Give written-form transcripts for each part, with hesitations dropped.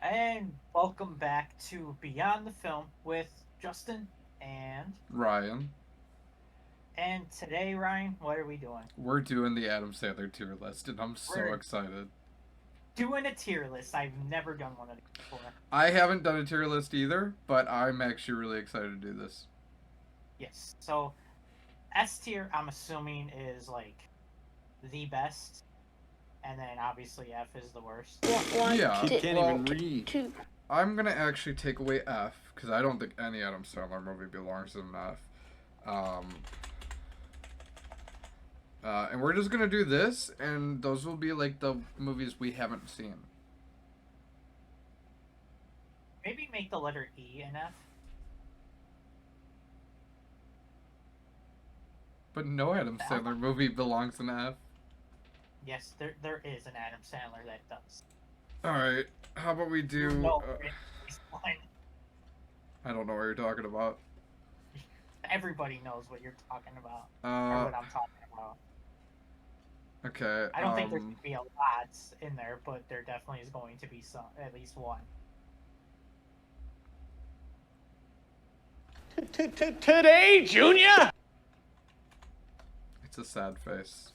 And welcome back to Beyond the Film with Justin and Ryan, today, Ryan, what are we doing? we're doing the Adam Sandler tier list, and I'm so We're excited. doing a tier list. I've never done one of these before. I haven't done a tier list either, but I'm actually really excited to do this. Yes. So S tier, I'm assuming is like the best, and then obviously F is the worst. One, Yeah, two, Can't well, even read. two. I'm gonna actually take away F because I don't think any Adam Sandler movie belongs in F. Um, and we're just gonna do this, and those will be like the movies we haven't seen. Maybe make the letter E an F. But no Adam I'm Sandler movie belongs in F. Yes, there is an Adam Sandler that does. All right, how about we You do? know, at least one. I don't know what you're talking about. Everybody knows what you're talking about, or Uh, what I'm talking about. okay. I don't think there's going to be a lot in there, but there definitely is going to be some, at least one. Today, Junior? It's a sad face.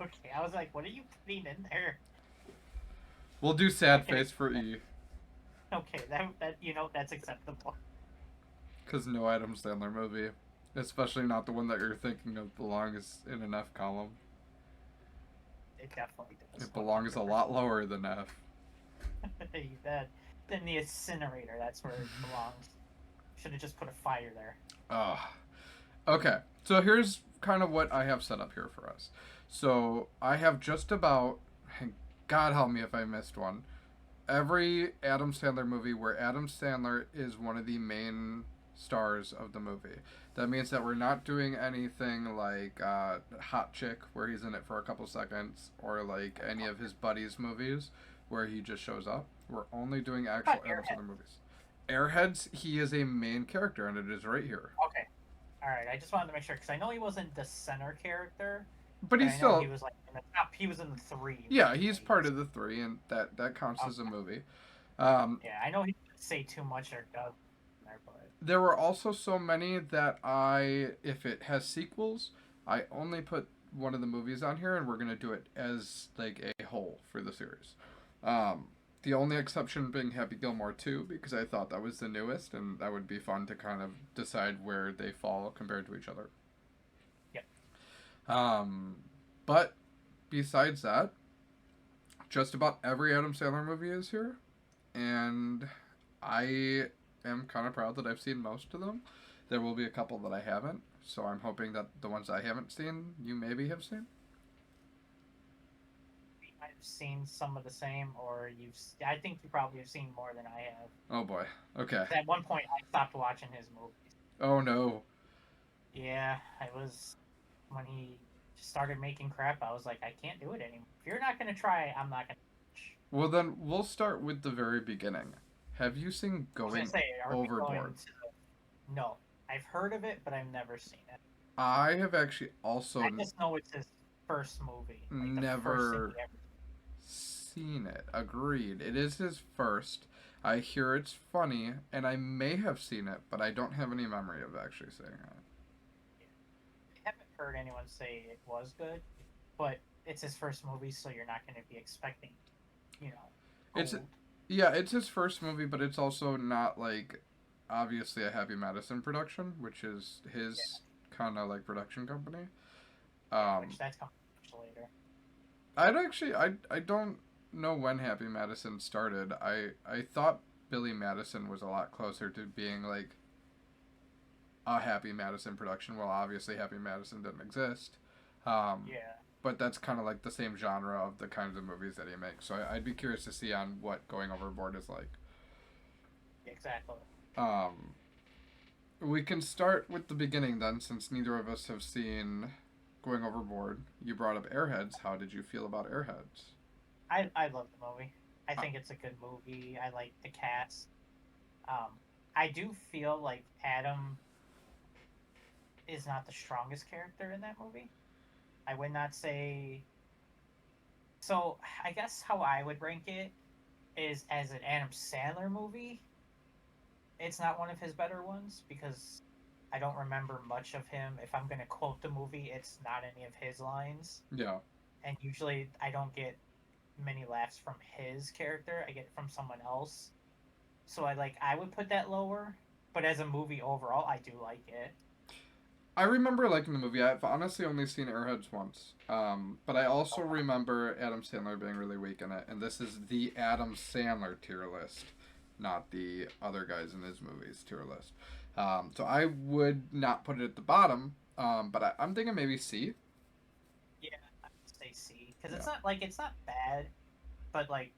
Okay, I was like, what are you putting in there? We'll do sad Okay. face for E, Okay, that that's acceptable. because no Adam Sandler movie, especially not the one that you're thinking of, belongs in an F column. It definitely does. It belongs a lot lower than F. that then the incinerator. That's where it belongs. Should have just put a fire there. Ugh. Okay, so here's kind of what I have set up here for us. So I have just about, God help me if I missed one, every Adam Sandler movie where Adam Sandler is one of the main stars of the movie. That means that we're not doing anything like Hot Chick, where he's in it for a couple seconds, or like any of his buddies' movies where he just shows up. We're only doing actual Adam Airhead. Sandler movies. Airheads, he is a main character, and it is right here. Okay. All right. I just wanted to make sure because I know he wasn't the center character, But but he's I know still, he was like in the top. He was in the three. yeah, he's part of the three, and that counts as a Okay. movie. Yeah, I know he didn't say too much or does there, but There were also so many that if it has sequels, I only put one of the movies on here, and we're gonna do it as like a whole for the series. Um, the only exception being Happy Gilmore 2, because I thought that was the newest, and that would be fun to kind of decide where they fall compared to each other. yeah. Um, but besides that, just about every Adam Sandler movie is here, and I am kind of proud that I've seen most of them. There will be a couple that I haven't, so I'm hoping that the ones I haven't seen, you maybe have seen. You might have seen some of the same, or I think you probably have seen more than I have. Oh boy. Okay. At one point, I stopped watching his movies. Oh no. Yeah, I was when he started making crap. I was like, I can't do it anymore. If you're not gonna try, I'm not gonna. Well, then we'll start with the very beginning. Have you seen I was gonna Going say, are we going Overboard? to? No, I've heard of it, but I've never seen it. I have actually also I just know it's his first movie, like the first thing never he ever. seen it. Agreed. It is his first. I hear it's funny, and I may have seen it, but I don't have any memory of actually seeing it. I haven't heard anyone say it was good, but it's his first movie, so you're not going to be expecting, you know, It's gold. yeah, it's his first movie, but it's also not like obviously a Happy Madison production, which is Yeah, his kind of like production company. yeah, Um, which that's coming much later. I don't know when Happy Madison started. I thought Billy Madison was a lot closer to being like a Happy Madison production. Well, obviously Happy Madison didn't exist. Um, Yeah, but that's kind of like the same genre of the kinds of movies that he makes. So I'd be curious to see on what Going Overboard is like. exactly. Um, we can start with the beginning then, since neither of us have seen Going Overboard. You brought up Airheads. How did you feel about Airheads? I love the movie. I Uh, think it's a good movie. I like the cast. Um, I do feel like Adam is not the strongest character in that movie. I would not say. So I guess how I would rank it is as an Adam Sandler movie, it's not one of his better ones because I don't remember much of him. If I'm going to quote the movie, it's not any of his lines. Yeah. And usually I don't get many laughs from his character. I get it from someone else. So I would put that lower, but as a movie overall, I do like it. I remember liking the movie. I've honestly only seen Airheads once. But I also remember Adam Sandler being really weak in it. And this is the Adam Sandler tier list, not the other guys in his movies tier list. So I would not put it at the bottom, but I'm thinking maybe C. Yeah, I would say C because it's not bad, but like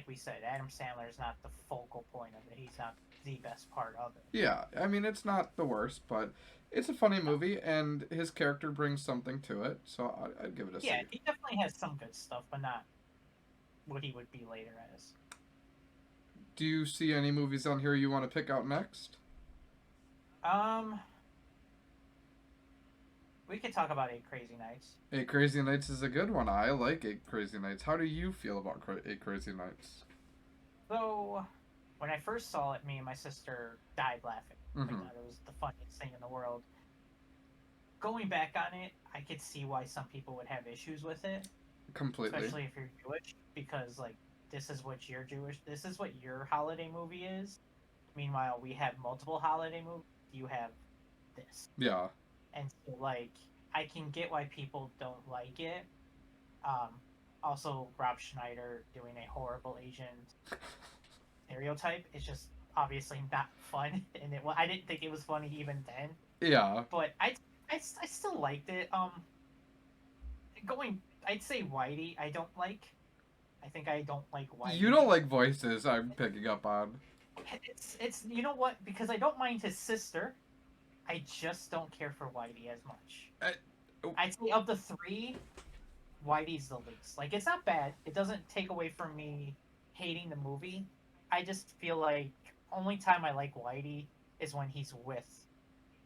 we said, Adam Sandler is not the focal point of it. He's not the best part of it. Yeah, I mean, it's not the worst, but it's a funny movie, and his character brings something to it, so I'd give it a C. Yeah, he definitely has some good stuff, but not what he would be later as. Do you see any movies on here you want to pick out next? We could talk about Eight Crazy Nights. Eight Crazy Nights is a good one. I like Eight Crazy Nights. How do you feel about Eight Crazy Nights? So, when I first saw it, me and my sister died laughing. Mm-hmm. We thought it was the funniest thing in the world. Going back on it, I could see why some people would have issues with it. Completely. Especially if you're Jewish, because, this is what your holiday movie is. Meanwhile, we have multiple holiday movies. You have this. Yeah. And so, I can get why people don't like it. Also, Rob Schneider doing a horrible Asian stereotype is just obviously not fun. And I didn't think it was funny even then. Yeah. But I still liked it. I'd say Whitey, I don't like. I think I don't like Whitey. You don't like voices, I'm picking up on. It's you know what? Because I don't mind his sister. I just don't care for Whitey as much. I'd say of the three, Whitey's the least. It's not bad. It doesn't take away from me hating the movie. I just feel like only time I like Whitey is when he's with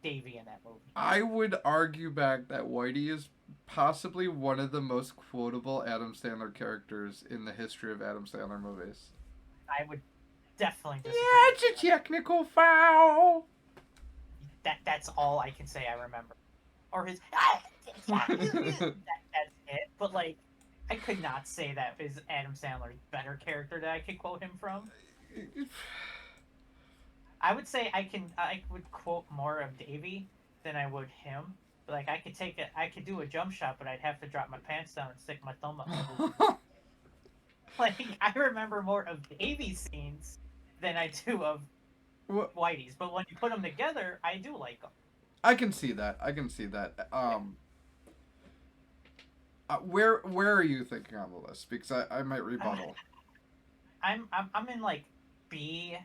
Davey in that movie. I would argue back that Whitey is possibly one of the most quotable Adam Sandler characters in the history of Adam Sandler movies. I would definitely disagree. Yeah, it's a technical foul. That's all I can say I remember. Or his that's it. But I could not say that is Adam Sandler's better character that I could quote him from. I would say I would quote more of Davey than I would him. But I could do a jump shot, but I'd have to drop my pants down and stick my thumb up. I remember more of Davey's scenes than I do of Whitey's, but when you put them together, I do like them. I can see that. Where are you thinking on the list? Because I might rebuttal. I'm in B,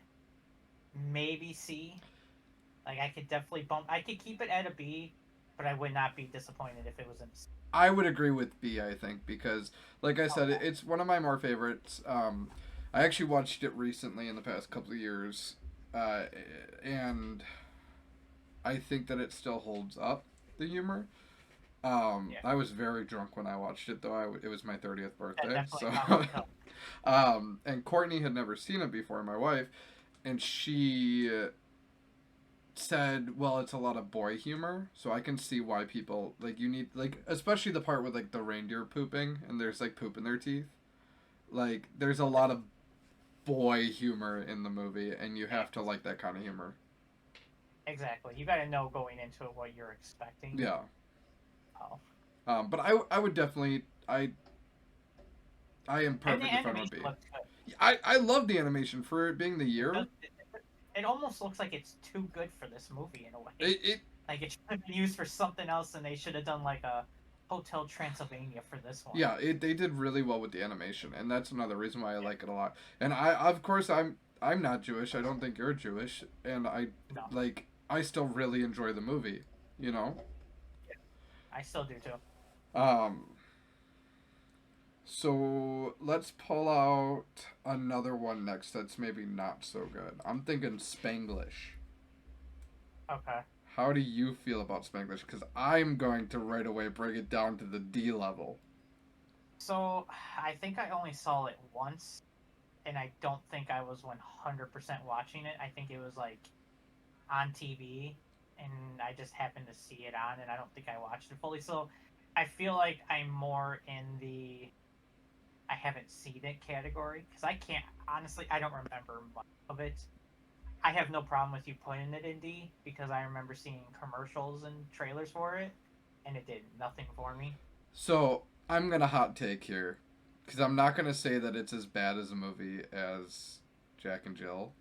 maybe C. I could definitely bump. I could keep it at a B, but I would not be disappointed if it was in C. I would agree with B, I think, because, like I said, it's one of my more favorites. I actually watched it recently in the past couple of years, and I think that it still holds up, the humor. I was very drunk when I watched it, though. It was my 30th birthday, so... and Courtney had never seen it before, my wife, and she said, well, it's a lot of boy humor, so I can see why people, you need, especially the part with, the reindeer pooping, and there's, poop in their teeth. There's a lot of boy humor in the movie, and you have to like that kind of humor. Exactly. You gotta know going into it what you're expecting. Yeah. Oh. But I would definitely, I am perfectly fine with B. I love the animation for it being the year. It almost looks like it's too good for this movie in a way. It it should have been used for something else, and they should have done a Hotel Transylvania for this one. Yeah, they did really well with the animation, and that's another reason why I like it a lot. And of course, I'm not Jewish. I don't think you're Jewish, and I still really enjoy the movie. You know. Yeah, I still do too. So let's pull out another one next that's maybe not so good. I'm thinking Spanglish. Okay. How do you feel about Spanglish? Because I'm going to right away bring it down to the D level. So, I think I only saw it once, and I don't think I was 100% watching it. I think it was like on TV, and I just happened to see it on, and I don't think I watched it fully. So I feel like I'm more in the I haven't seen it category because I can't honestly. I don't remember much of it. I have no problem with you putting it in D because I remember seeing commercials and trailers for it, and it did nothing for me. So I'm gonna hot take here, because I'm not gonna say that it's as bad as a movie as Jack and Jill,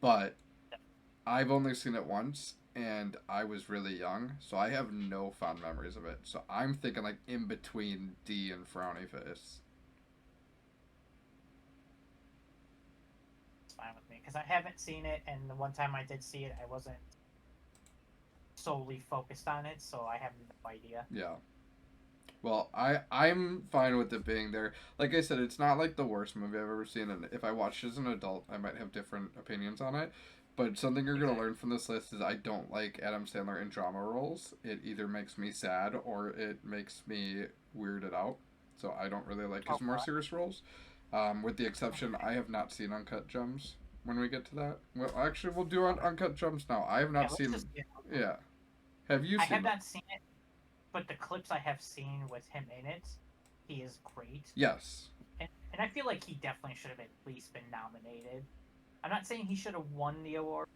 but I've only seen it once, and I was really young, so I have no fond memories of it. So I'm thinking like in between D and Frowny Face. It's fine with me because I haven't seen it, and the one time I did see it, I wasn't solely focused on it, so I have no idea. Yeah. Well, I'm fine with it being there. Like I said, it's not like the worst movie I've ever seen, and if I watched it as an adult, I might have different opinions on it. But something you're gonna learn from this list is I don't like Adam Sandler in drama roles. It either makes me sad or it makes me weirded out. So I don't really like his more serious roles. With the exception, I have not seen Uncut Gems. When we get to that, well, actually, we'll do Uncut Gems now. I have not seen. Yeah. Have you seen? I have not seen it. But the clips I have seen with him in it, he is great. Yes. And I feel like he definitely should have at least been nominated. I'm not saying he should have won the award,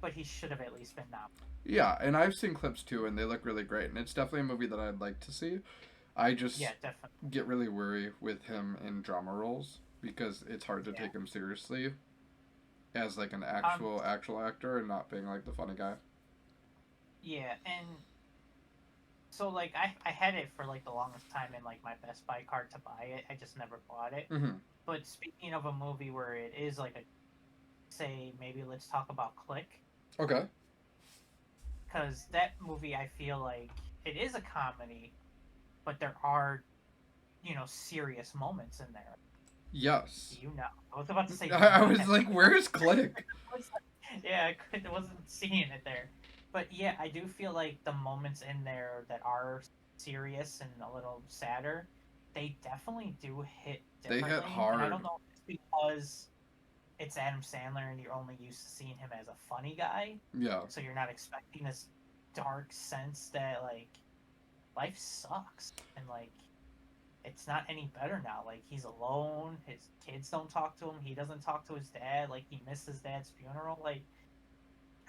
but he should have at least been nominated. Yeah, and I've seen clips too, and they look really great. And it's definitely a movie that I'd like to see. I just get really worried with him in drama roles because it's hard to take him seriously as like an actual actor and not being like the funny guy. Yeah, and so like I had it for like the longest time in like my Best Buy card to buy it. I just never bought it. Mm-hmm. But speaking of a movie where it is like a say maybe let's talk about Click. Okay. Because that movie I feel like it is a comedy, but there are, serious moments in there. Yes. I was about to say. I was like, "Where's Click?" Yeah, I wasn't seeing it there. But yeah, I do feel like the moments in there that are serious and a little sadder, they definitely do hit differently. They hit hard. And I don't know if it's because it's Adam Sandler and you're only used to seeing him as a funny guy. Yeah. So you're not expecting this dark sense that, like, life sucks. And, like, it's not any better now. Like, he's alone. His kids don't talk to him. He doesn't talk to his dad. Like, he missed his dad's funeral. Like,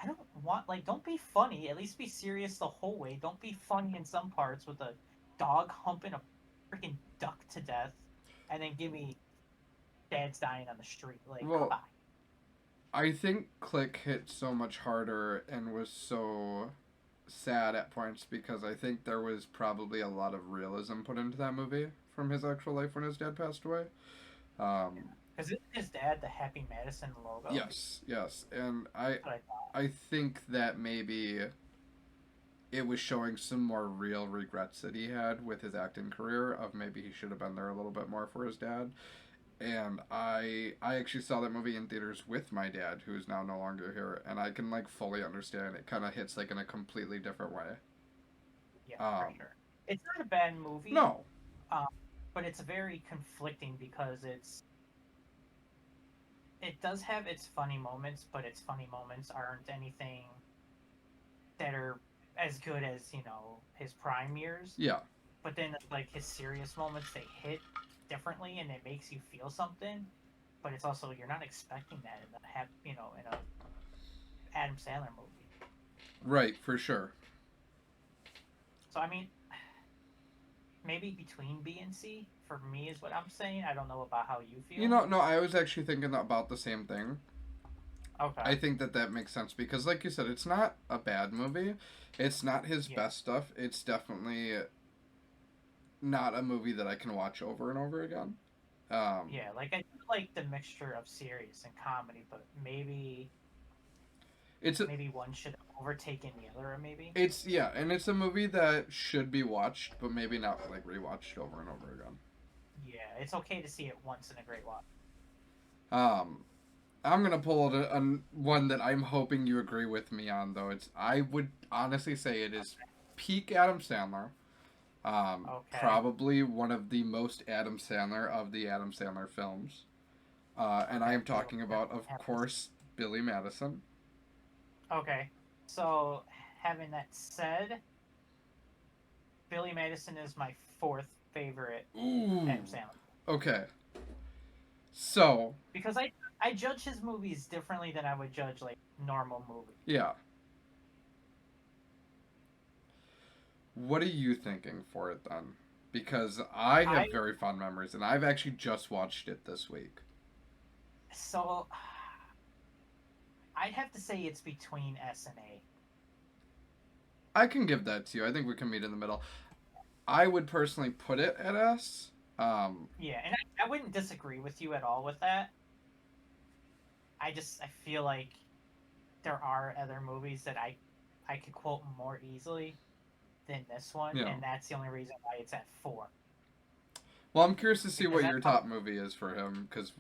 I don't want, like, don't be funny. At least be serious the whole way. Don't be funny in some parts with a dog humping a freaking duck to death and then give me dad's dying on the street. Like, come on. I think Click hit so much harder and was so sad at points because I think there was probably a lot of realism put into that movie from his actual life when his dad passed away. Because isn't his dad the Happy Madison logo? Yes. And I think that maybe it was showing some more real regrets that he had with his acting career of maybe he should have been there a little bit more for his dad. And I actually saw that movie in theaters with my dad, who's now no longer here, and I can like fully understand it kind of hits like in a completely different way. Yeah, for sure. It's not a bad movie. No. But it's very conflicting because it does have its funny moments, but its funny moments aren't anything that are as good as, his prime years. Yeah. But then, like, his serious moments, they hit differently, and it makes you feel something. But it's also, you're not expecting that in a Adam Sandler movie. Right, for sure. So, I mean, maybe between B and C, for me, is what I'm saying. I don't know about how you feel. No, I was actually thinking about the same thing. Okay. I think that makes sense because, like you said, it's not a bad movie. It's not his best stuff. It's definitely not a movie that I can watch over and over again. Yeah, like I do like the mixture of serious and comedy, but maybe one should have overtaken the other, maybe. And it's a movie that should be watched, but maybe not like rewatched over and over again. Yeah, it's okay to see it once in a great watch. I'm gonna pull one that I'm hoping you agree with me on, though. I would honestly say it is peak Adam Sandler. Probably one of the most Adam Sandler of the Adam Sandler films. And I am talking about, of course, Billy Madison. Okay, so having that said, Billy Madison is my fourth favorite Adam Sandler. Okay. So. Because I judge his movies differently than I would judge like normal movies. Yeah. What are you thinking for it then? Because I have very fond memories, and I've actually just watched it this week. So, I'd have to say it's between S and A. I can give that to you. I think we can meet in the middle. I would personally put it at S. Yeah, and I wouldn't disagree with you at all with that. I feel like there are other movies that I could quote more easily than this one, and that's the only reason why it's at 4. Well, I'm curious to see what your top movie is for him, because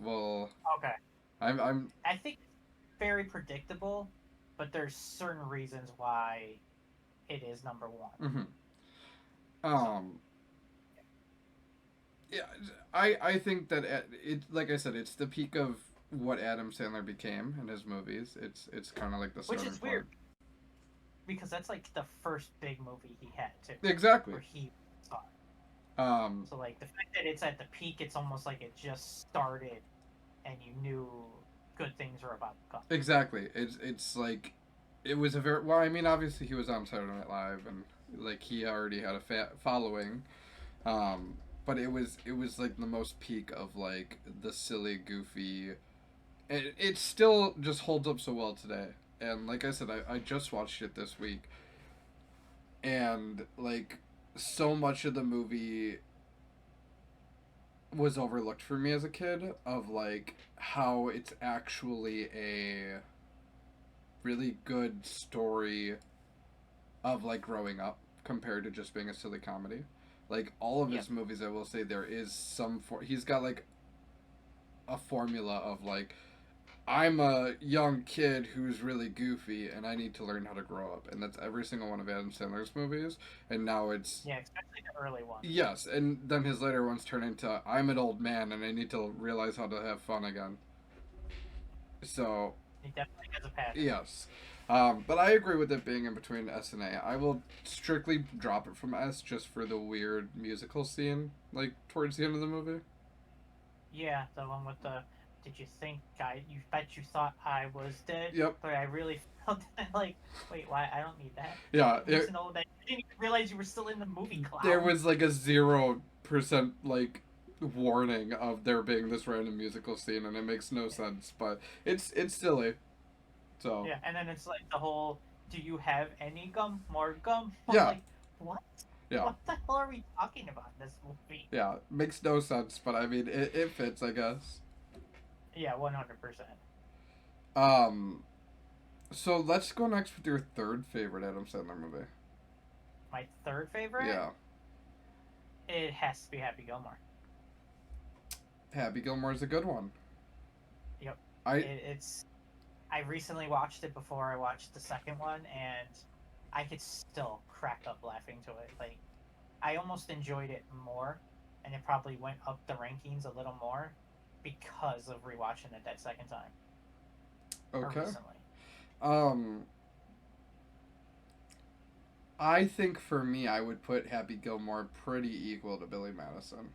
okay. I think it's very predictable, but there's certain reasons why it is number 1. Mm-hmm. Yeah, I think that it, like I said, it's the peak of what Adam Sandler became in his movies. It's kind of like the which is weird. Because that's like the first big movie he had too. Exactly. Where he saw it. So like the fact that it's at the peak, it's almost like it just started, and you knew good things were about to come. Exactly. It's like it was a very well. I mean, obviously he was on Saturday Night Live, and like he already had a following, but it was like the most peak of like the silly, goofy. It still just holds up so well today. And like I said, I just watched it this week. And, like, so much of the movie was overlooked for me as a kid of, like, how it's actually a really good story of, like, growing up compared to just being a silly comedy. Like, all of his movies, I will say, there is he's got, like, a formula of, like, I'm a young kid who's really goofy, and I need to learn how to grow up. And that's every single one of Adam Sandler's movies. And now it's... Yeah, especially the early ones. Yes, and then his later ones turn into, I'm an old man, and I need to realize how to have fun again. So... He definitely has a passion. Yes. But I agree with it being in between S and A. I will strictly drop it from S just for the weird musical scene, like, towards the end of the movie. Yeah, the one with the... Did you think you bet you thought I was dead? Yep. But I really felt like, wait, why? I don't need that. Yeah. I didn't know that. You didn't even realize you were still in the movie, clown. There was like a 0% like warning of there being this random musical scene, and it makes no sense, but it's silly. So. Yeah, and then it's like the whole, do you have any gum? More gum? Yeah. Like, what? Yeah. What the hell are we talking about in this movie? Yeah, makes no sense, but I mean, it fits, I guess. Yeah, 100%. So let's go next with your third favorite Adam Sandler movie. My third favorite? Yeah. It has to be Happy Gilmore. Happy Gilmore's a good one. Yep. I recently watched it before I watched the second one, and I could still crack up laughing to it. Like, I almost enjoyed it more, and it probably went up the rankings a little more because of rewatching it that second time. Okay. Or recently. I think for me, I would put Happy Gilmore pretty equal to Billy Madison.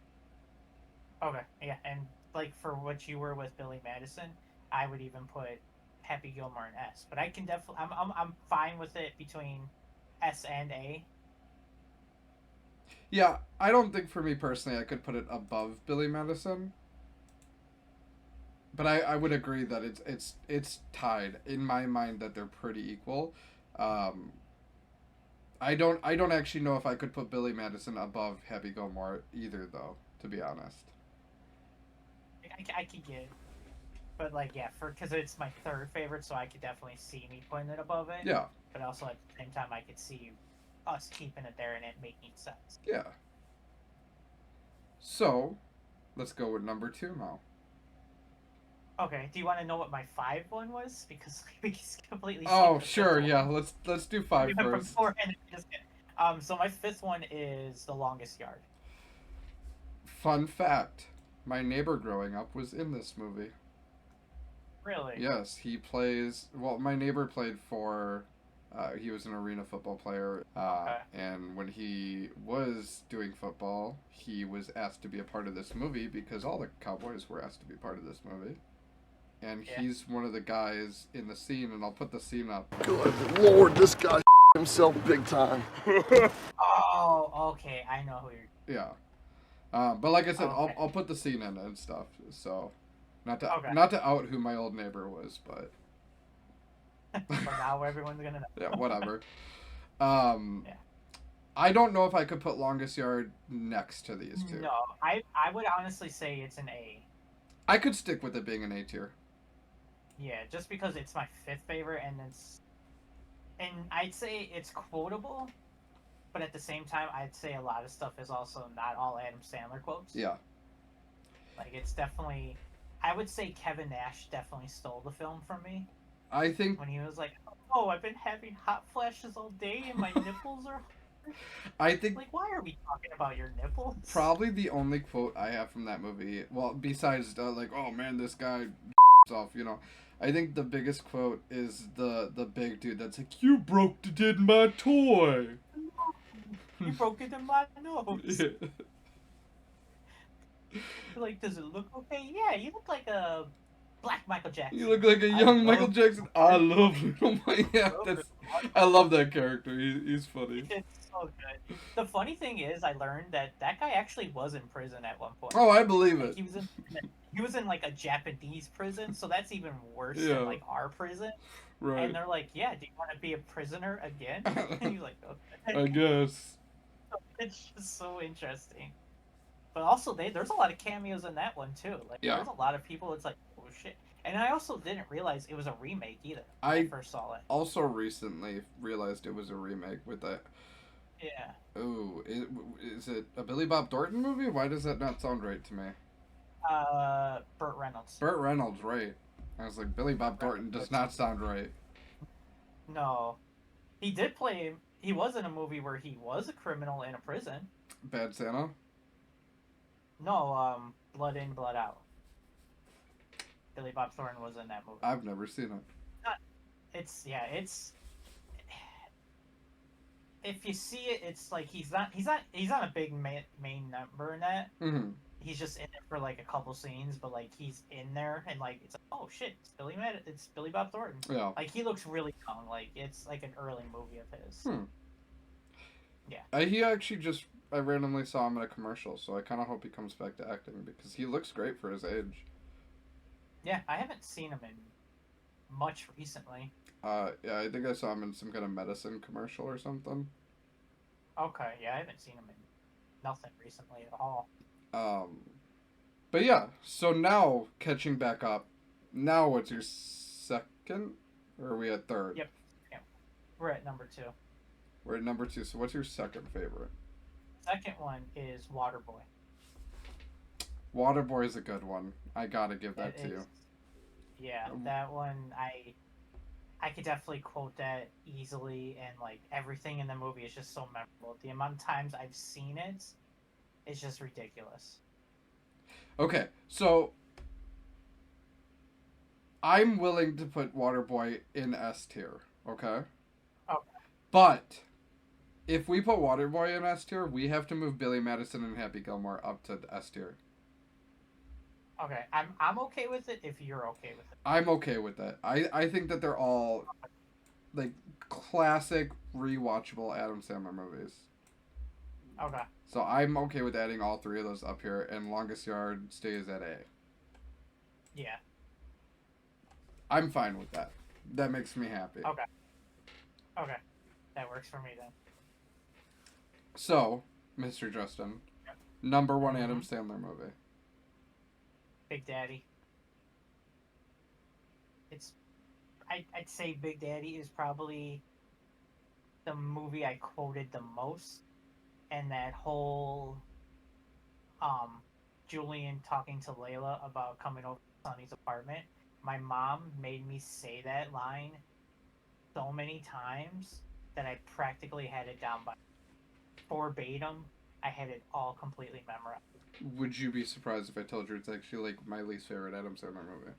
Okay, yeah, and like for what you were with Billy Madison, I would even put Happy Gilmore in S. But I can definitely, I'm fine with it between S and A. Yeah, I don't think for me personally I could put it above Billy Madison. But I would agree that it's tied in my mind that they're pretty equal. I don't actually know if I could put Billy Madison above Happy Gilmore either, though, to be honest. I could get it. But like, yeah, because it's my third favorite, so I could definitely see me putting it above it. Yeah. But also at the same time, I could see us keeping it there and it making sense. Yeah. So, let's go with number 2 now. Okay. Do you want to know what my 5 one was? Because we completely. Oh, sure. Yeah. Let's do 5 first. So my 5th one is The Longest Yard. Fun fact: my neighbor growing up was in this movie. Really? Yes, he plays. Well, my neighbor played for. He was an arena football player, Okay. and when he was doing football, he was asked to be a part of this movie because all the cowboys were asked to be part of this movie. And Yeah. he's one of the guys in the scene, and I'll put the scene up. Good Lord, this guy himself big time. Oh, okay. I know who you're. Yeah. But like I said, Okay. I'll put the scene in and stuff. So, Okay. not to out who my old neighbor was, but But now everyone's gonna know. yeah, whatever. Yeah. I don't know if I could put Longest Yard next to these two. No, I would honestly say it's an A. I could stick with it being an A tier. Yeah, just because it's my fifth favorite, and I'd say it's quotable, but at the same time, I'd say a lot of stuff is also not all Adam Sandler quotes. Yeah. Like it's definitely, I would say Kevin Nash definitely stole the film from me I think when he was like, "Oh, I've been having hot flashes all day, and my nipples are." I think Like, why are we talking about your nipples? probably the only quote I have from that movie, well, besides like, "Oh man, this guy off," you know. I think the biggest quote is the big dude that's like, "You broke it in my toy." You broke it in my nose. Yeah. Like, does it look okay? Yeah, you look like a black Michael Jackson. You look like a I young love Michael Jackson. I love him. Yeah, I love that character. He's funny. It's so good. The funny thing is, I learned that guy actually was in prison at one point. Oh, I believe Like, it. he was in like a Japanese prison, so that's even worse Yeah. than like our prison. Right. And they're like, "Yeah, do you want to be a prisoner again?" And he's like, "Okay." I guess. It's just so interesting. But also, there's a lot of cameos in that one too. Like, Yeah. there's a lot of people. It's like, oh shit. And I also didn't realize it was a remake either. When I I first saw it. Also recently realized it was a remake with that. Yeah. Oh, is it a Billy Bob Thornton movie? Why does that not sound right to me? Burt Reynolds. Burt Reynolds, right? I was like, Billy Bob Thornton does not sound right. No, he did play. He was in a movie where he was a criminal in a prison. Bad Santa. No, Blood In, Blood Out. Billy Bob Thornton was in that movie. I've never seen it. It's if you see it, it's like he's not a big main number in that. Mm-hmm. He's just in it for like a couple scenes, but like he's in there and like it's like, oh shit, it's Billy Bob Thornton. Yeah. Like he looks really young, like it's like an early movie of his. Yeah. He actually just I randomly saw him in a commercial, so I kind of hope he comes back to acting because he looks great for his age. Yeah, I haven't seen him in much recently. Yeah, I think I saw him in some kind of medicine commercial or something. Okay, yeah, I haven't seen him in nothing recently at all. But yeah, so now catching back up. Now, what's your second? Or are we at third? Yep. We're at number 2. We're at number 2. So what's your second favorite? Second one is Waterboy. Waterboy is a good one. I gotta give that to you. Yeah, that one I could definitely quote that easily, and like everything in the movie is just so memorable. The amount of times I've seen it is just ridiculous. Okay, so I'm willing to put Waterboy in S tier, okay? Okay. But if we put Waterboy in S tier, we have to move Billy Madison and Happy Gilmore up to S tier. Okay, I'm okay with it if you're okay with it. I'm okay with that. I think that they're all like classic rewatchable Adam Sandler movies. Okay. So I'm okay with adding all three of those up here, and Longest Yard stays at A. Yeah. I'm fine with that. That makes me happy. Okay. Okay. That works for me then. So, Mr. Justin, number one Adam Sandler movie. Big Daddy. I'd say Big Daddy is probably the movie I quoted the most, and that whole Julian talking to Layla about coming over to Sonny's apartment. My mom made me say that line so many times that I practically had it down by verbatim. I had it all completely memorized. Would you be surprised if I told you it's actually like my least favorite Adam Sandler movie?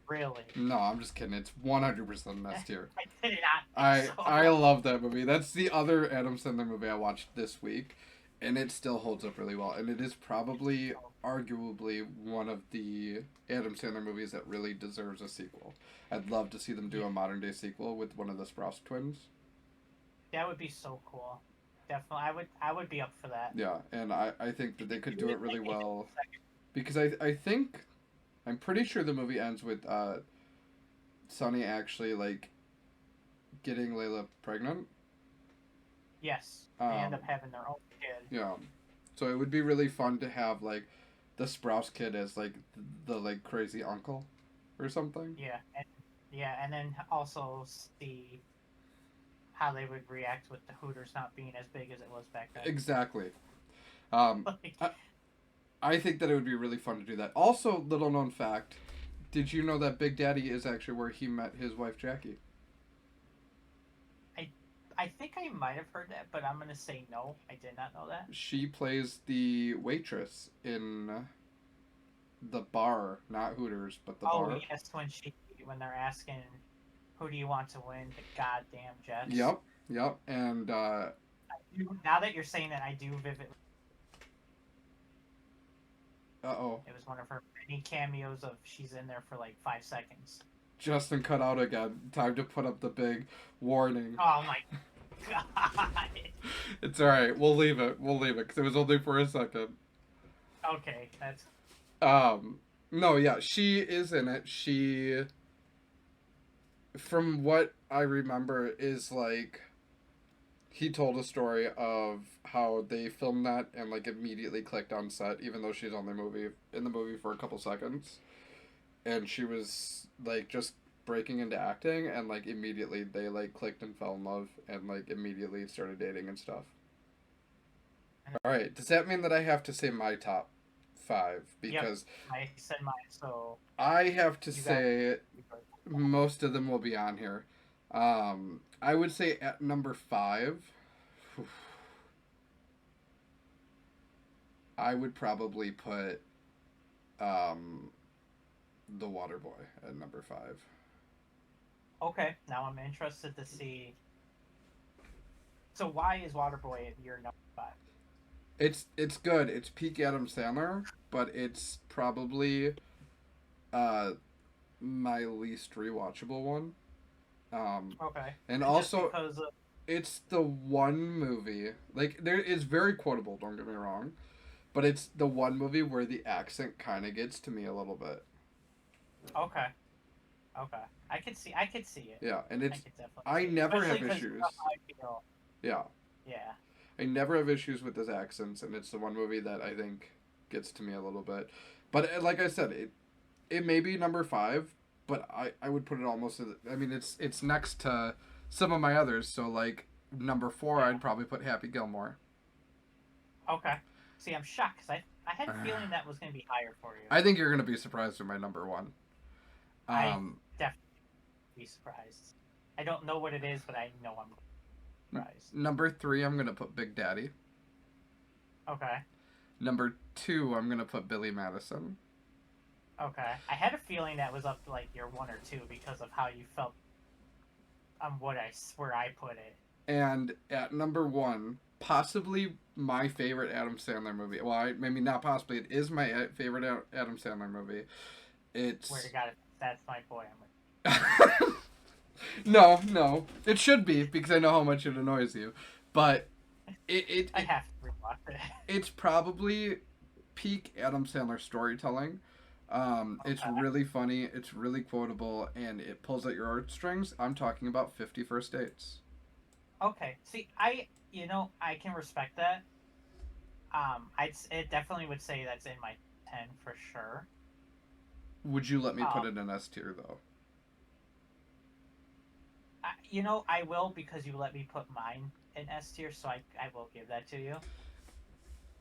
Really? No, I'm just kidding. It's 100% an S tier. I did not think so. I love that movie. That's the other Adam Sandler movie I watched this week, and it still holds up really well. And it is probably, arguably, one of the Adam Sandler movies that really deserves a sequel. I'd love to see them do a modern day sequel with one of the Sprouse twins. That would be so cool. Definitely, I would be up for that. Yeah, and I think that they could do it really well, because I think, I'm pretty sure the movie ends with Sonny actually like getting Layla pregnant. Yes, they end up having their own kid. Yeah, so it would be really fun to have like the Sprouse kid as like the like crazy uncle, or something. Yeah, and then also see how they would react with the Hooters not being as big as it was back then. Exactly. Like, I think that it would be really fun to do that. Also, little known fact, did you know that Big Daddy is actually where he met his wife Jackie? I think I might have heard that, but I'm going to say no. I did not know that. She plays the waitress in the bar, not Hooters, but the bar. Oh, yes, when they're asking, who do you want to win, the goddamn Jets? Yep, and now that you're saying that, I do vividly. Uh-oh. It was one of her many cameos of she's in there for like 5 seconds. Justin cut out again. Time to put up the big warning. Oh my god. It's alright. We'll leave it, because it was only for a second. Okay, that's... No, yeah, she is in it. She, from what I remember, is like, he told a story of how they filmed that and like immediately clicked on set, even though she's on the movie for a couple seconds, and she was like just breaking into acting, and like immediately they like clicked and fell in love, and like immediately started dating and stuff. All right, does that mean that I have to say my top 5? Because I said mine, so I have to say most of them will be on here. I would say at number 5, I would probably put The Waterboy at number 5. Okay, now I'm interested to see. So why is Waterboy your number 5? It's good. It's peak Adam Sandler, but it's probably my least rewatchable one. Okay. And also, it's the one movie, like, it's very quotable, don't get me wrong, but it's the one movie where the accent kind of gets to me a little bit. Okay. I could see it. Yeah, and it's, I never have issues. Yeah. Yeah. I never have issues with his accents, and it's the one movie that I think gets to me a little bit. But like I said, it may be number 5, but I would put it almost, I mean, it's next to some of my others, so like number 4, I'd probably put Happy Gilmore. Okay. See, I'm shocked, because I had a feeling that was going to be higher for you. I think you're going to be surprised with my number 1. I definitely be surprised. I don't know what it is, but I know I'm surprised. Number 3, I'm going to put Big Daddy. Okay. Number 2, I'm going to put Billy Madison. Okay. I had a feeling that was up to like your 1 or 2 because of how you felt on where I put it. And at number 1, possibly my favorite Adam Sandler movie. Well, maybe not possibly. It is my favorite Adam Sandler movie. It's... Where you got it. That's my boy. No. It should be, because I know how much it annoys you. But I have to rewatch it. It's probably peak Adam Sandler storytelling. It's really funny, it's really quotable, and it pulls at your heartstrings. I'm talking about 50 First Dates. Okay. See, I can respect that. It definitely would say that's in my 10 for sure. Would you let me put it in S tier, though? I will, because you let me put mine in S tier, so I will give that to you.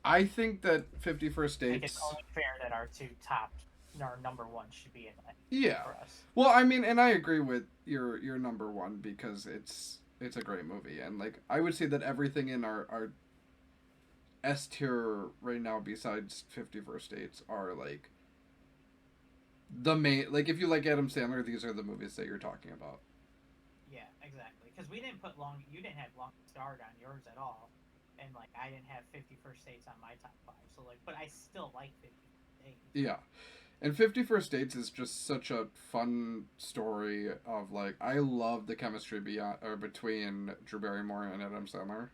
I think that 50 First Dates... I think it's only fair that our 2 top, our number 1 should be in that. Yeah. For us. Well, I mean, and I agree with your number 1, because it's a great movie, and like I would say that everything in our S tier right now, besides 50 First Dates, are like the main, like, if you like Adam Sandler, these are the movies that you're talking about. Yeah, exactly. Because we didn't put you didn't have Long Start on yours at all, and like I didn't have 51st Dates on my top 5. So like, but I still like 51st Dates. Yeah. And 51st Dates is just such a fun story of, like, I love the chemistry between Drew Barrymore and Adam Sandler.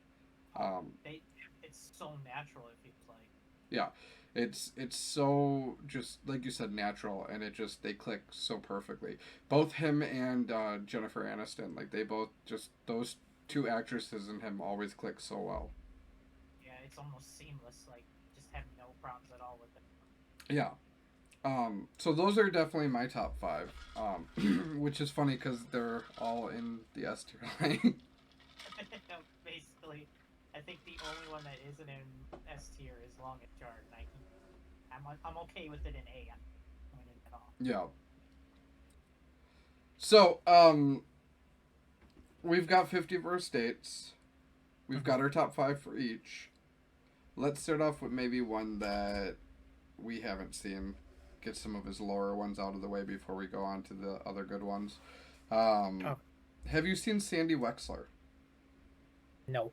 It's so natural, it feels like. Yeah. It's so, just like you said, natural, and they click so perfectly. Both him and Jennifer Aniston, like, they both just, those two actresses and him always click so well. Yeah, it's almost seamless, like, just have no problems at all with it. Yeah. So those are definitely my top 5, which is funny because they're all in the S tier line. Basically, I think the only one that isn't in S tier is Longest Yard, and I'm okay with it in A. I'm not doing it at all. Yeah. So, we've got 51st Dates. We've got our top 5 for each. Let's start off with maybe one that we haven't seen. Get some of his lower ones out of the way before we go on to the other good ones. Have you seen Sandy Wexler? No.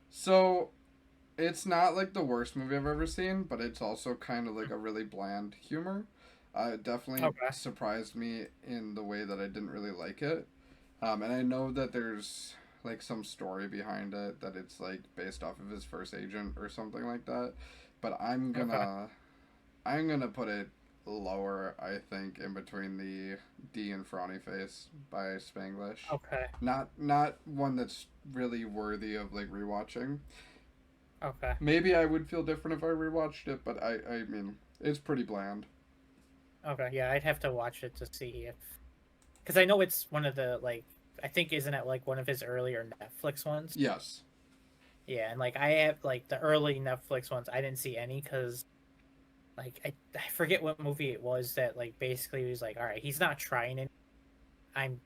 So, it's not like the worst movie I've ever seen, but it's also kind of like a really bland humor. It definitely surprised me in the way that I didn't really like it. And I know that there's like some story behind it, that it's like based off of his first agent or something like that. But I'm gonna put it lower, I think, in between the D and Frowny Face by Spanglish. Okay. Not one that's really worthy of like rewatching. Okay. Maybe I would feel different if I rewatched it, but I mean, it's pretty bland. Okay, yeah, I'd have to watch it to see if... Because I know it's one of the, like... I think, isn't it, like, one of his earlier Netflix ones? Yes. Yeah, and, like, I have, like, the early Netflix ones, I didn't see any, because... Like, I forget what movie it was that, like, basically was like, alright, he's not trying it. I'm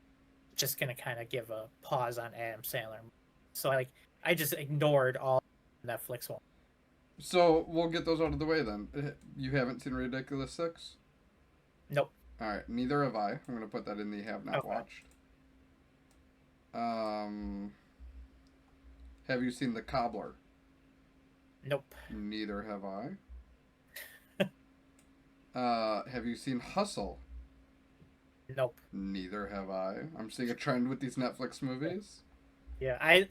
just gonna kind of give a pause on Adam Sandler. So, like, I just ignored all Netflix ones. So, we'll get those out of the way then. You haven't seen Ridiculous 6? Nope. Alright, neither have I. I'm going to put that in the have not watched. Have you seen The Cobbler? Nope. Neither have I. Have you seen Hustle? Nope. Neither have I. I'm seeing a trend with these Netflix movies. Yeah, I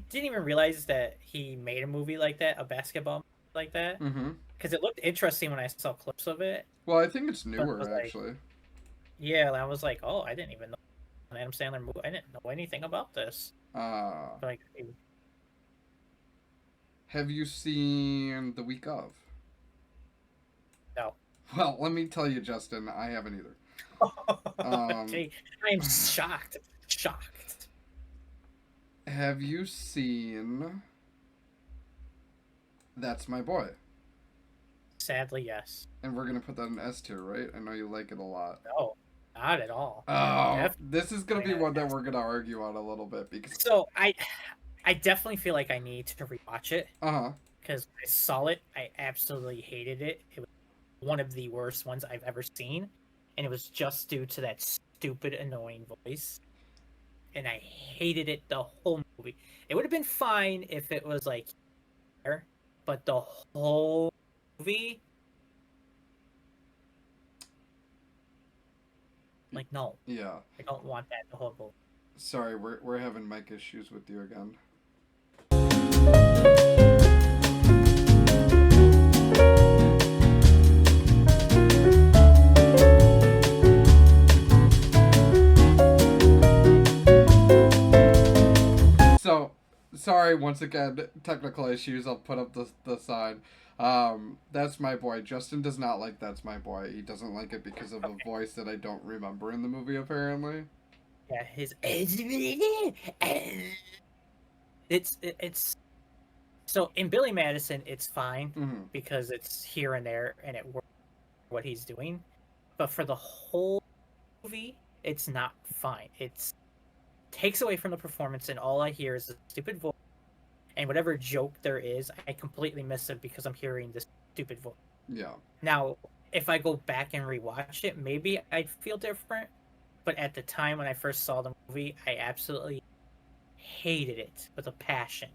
didn't even realize that he made a movie like that, a basketball movie like that. Mm-hmm. Because it looked interesting when I saw clips of it. Well, I think it's newer, actually. Yeah, and I was like, oh, I didn't even know an Adam Sandler movie. I didn't know anything about this. Like, have you seen The Week Of? No. Well, let me tell you, Justin, I haven't either. Okay, I'm shocked. Shocked. Have you seen That's My Boy? Sadly, yes. And we're going to put that in S tier, right? I know you like it a lot. No, not at all. Oh, this is going to be one that we're going to argue on a little bit. Because So, I definitely feel like I need to rewatch it. Uh-huh. Because I saw it, I absolutely hated it. It was one of the worst ones I've ever seen. And it was just due to that stupid, annoying voice. And I hated it the whole movie. It would have been fine if it was like, but the whole movie, like, no. Yeah. I don't want that the whole movie. Sorry, we're having mic issues with you again. So, sorry, once again, technical issues. I'll put up the sign. That's My Boy. Justin does not like That's My Boy. He doesn't like it because of a voice that I don't remember in the movie, apparently. Yeah, his... It's... So, in Billy Madison, it's fine, because it's here and there, and it works what he's doing. But for the whole movie, it's not fine. It's takes away from the performance, and all I hear is a stupid voice, and whatever joke there is, I completely miss it because I'm hearing this stupid voice. Yeah. Now, if I go back and rewatch it, maybe I'd feel different. But at the time when I first saw the movie, I absolutely hated it with a passion.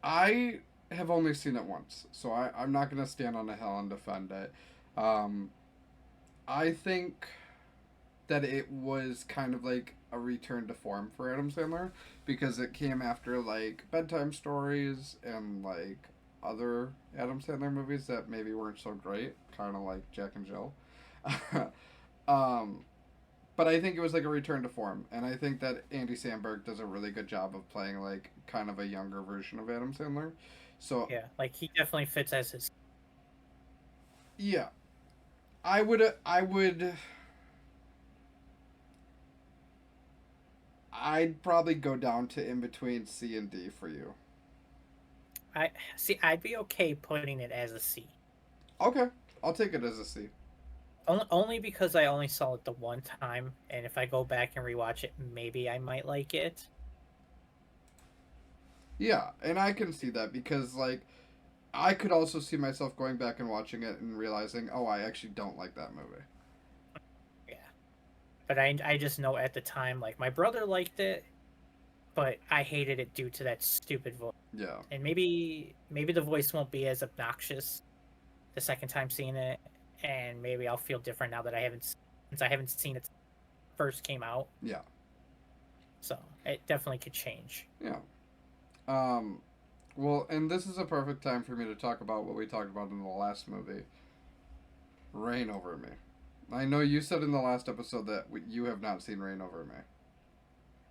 I have only seen it once, so I'm not going to stand on a hill and defend it. Um, I think that it was kind of like a return to form for Adam Sandler because it came after like Bedtime Stories and like other Adam Sandler movies that maybe weren't so great, kind of like Jack and Jill. um, but I think it was like a return to form, and I think that Andy Samberg does a really good job of playing like kind of a younger version of Adam Sandler. So Yeah, like he definitely fits as his. yeah, I would. I'd probably go down to in between C and D for you. I see. I'd be okay putting it as a C. Okay, I'll take it as a C. Only because I only saw it the one time, and if I go back and rewatch it, maybe I might like it. Yeah, and I can see that because like I could also see myself going back and watching it and realizing, oh, I actually don't like that movie. Yeah, but I just know at the time, like my brother liked it, but I hated it due to that stupid voice. Yeah. And maybe the voice won't be as obnoxious the second time seeing it, and maybe I'll feel different now that since I haven't seen it first came out. Yeah. So it definitely could change. Yeah. Well, and this is a perfect time for me to talk about what we talked about in the last movie, Reign Over Me. I know you said in the last episode that you have not seen Reign Over Me.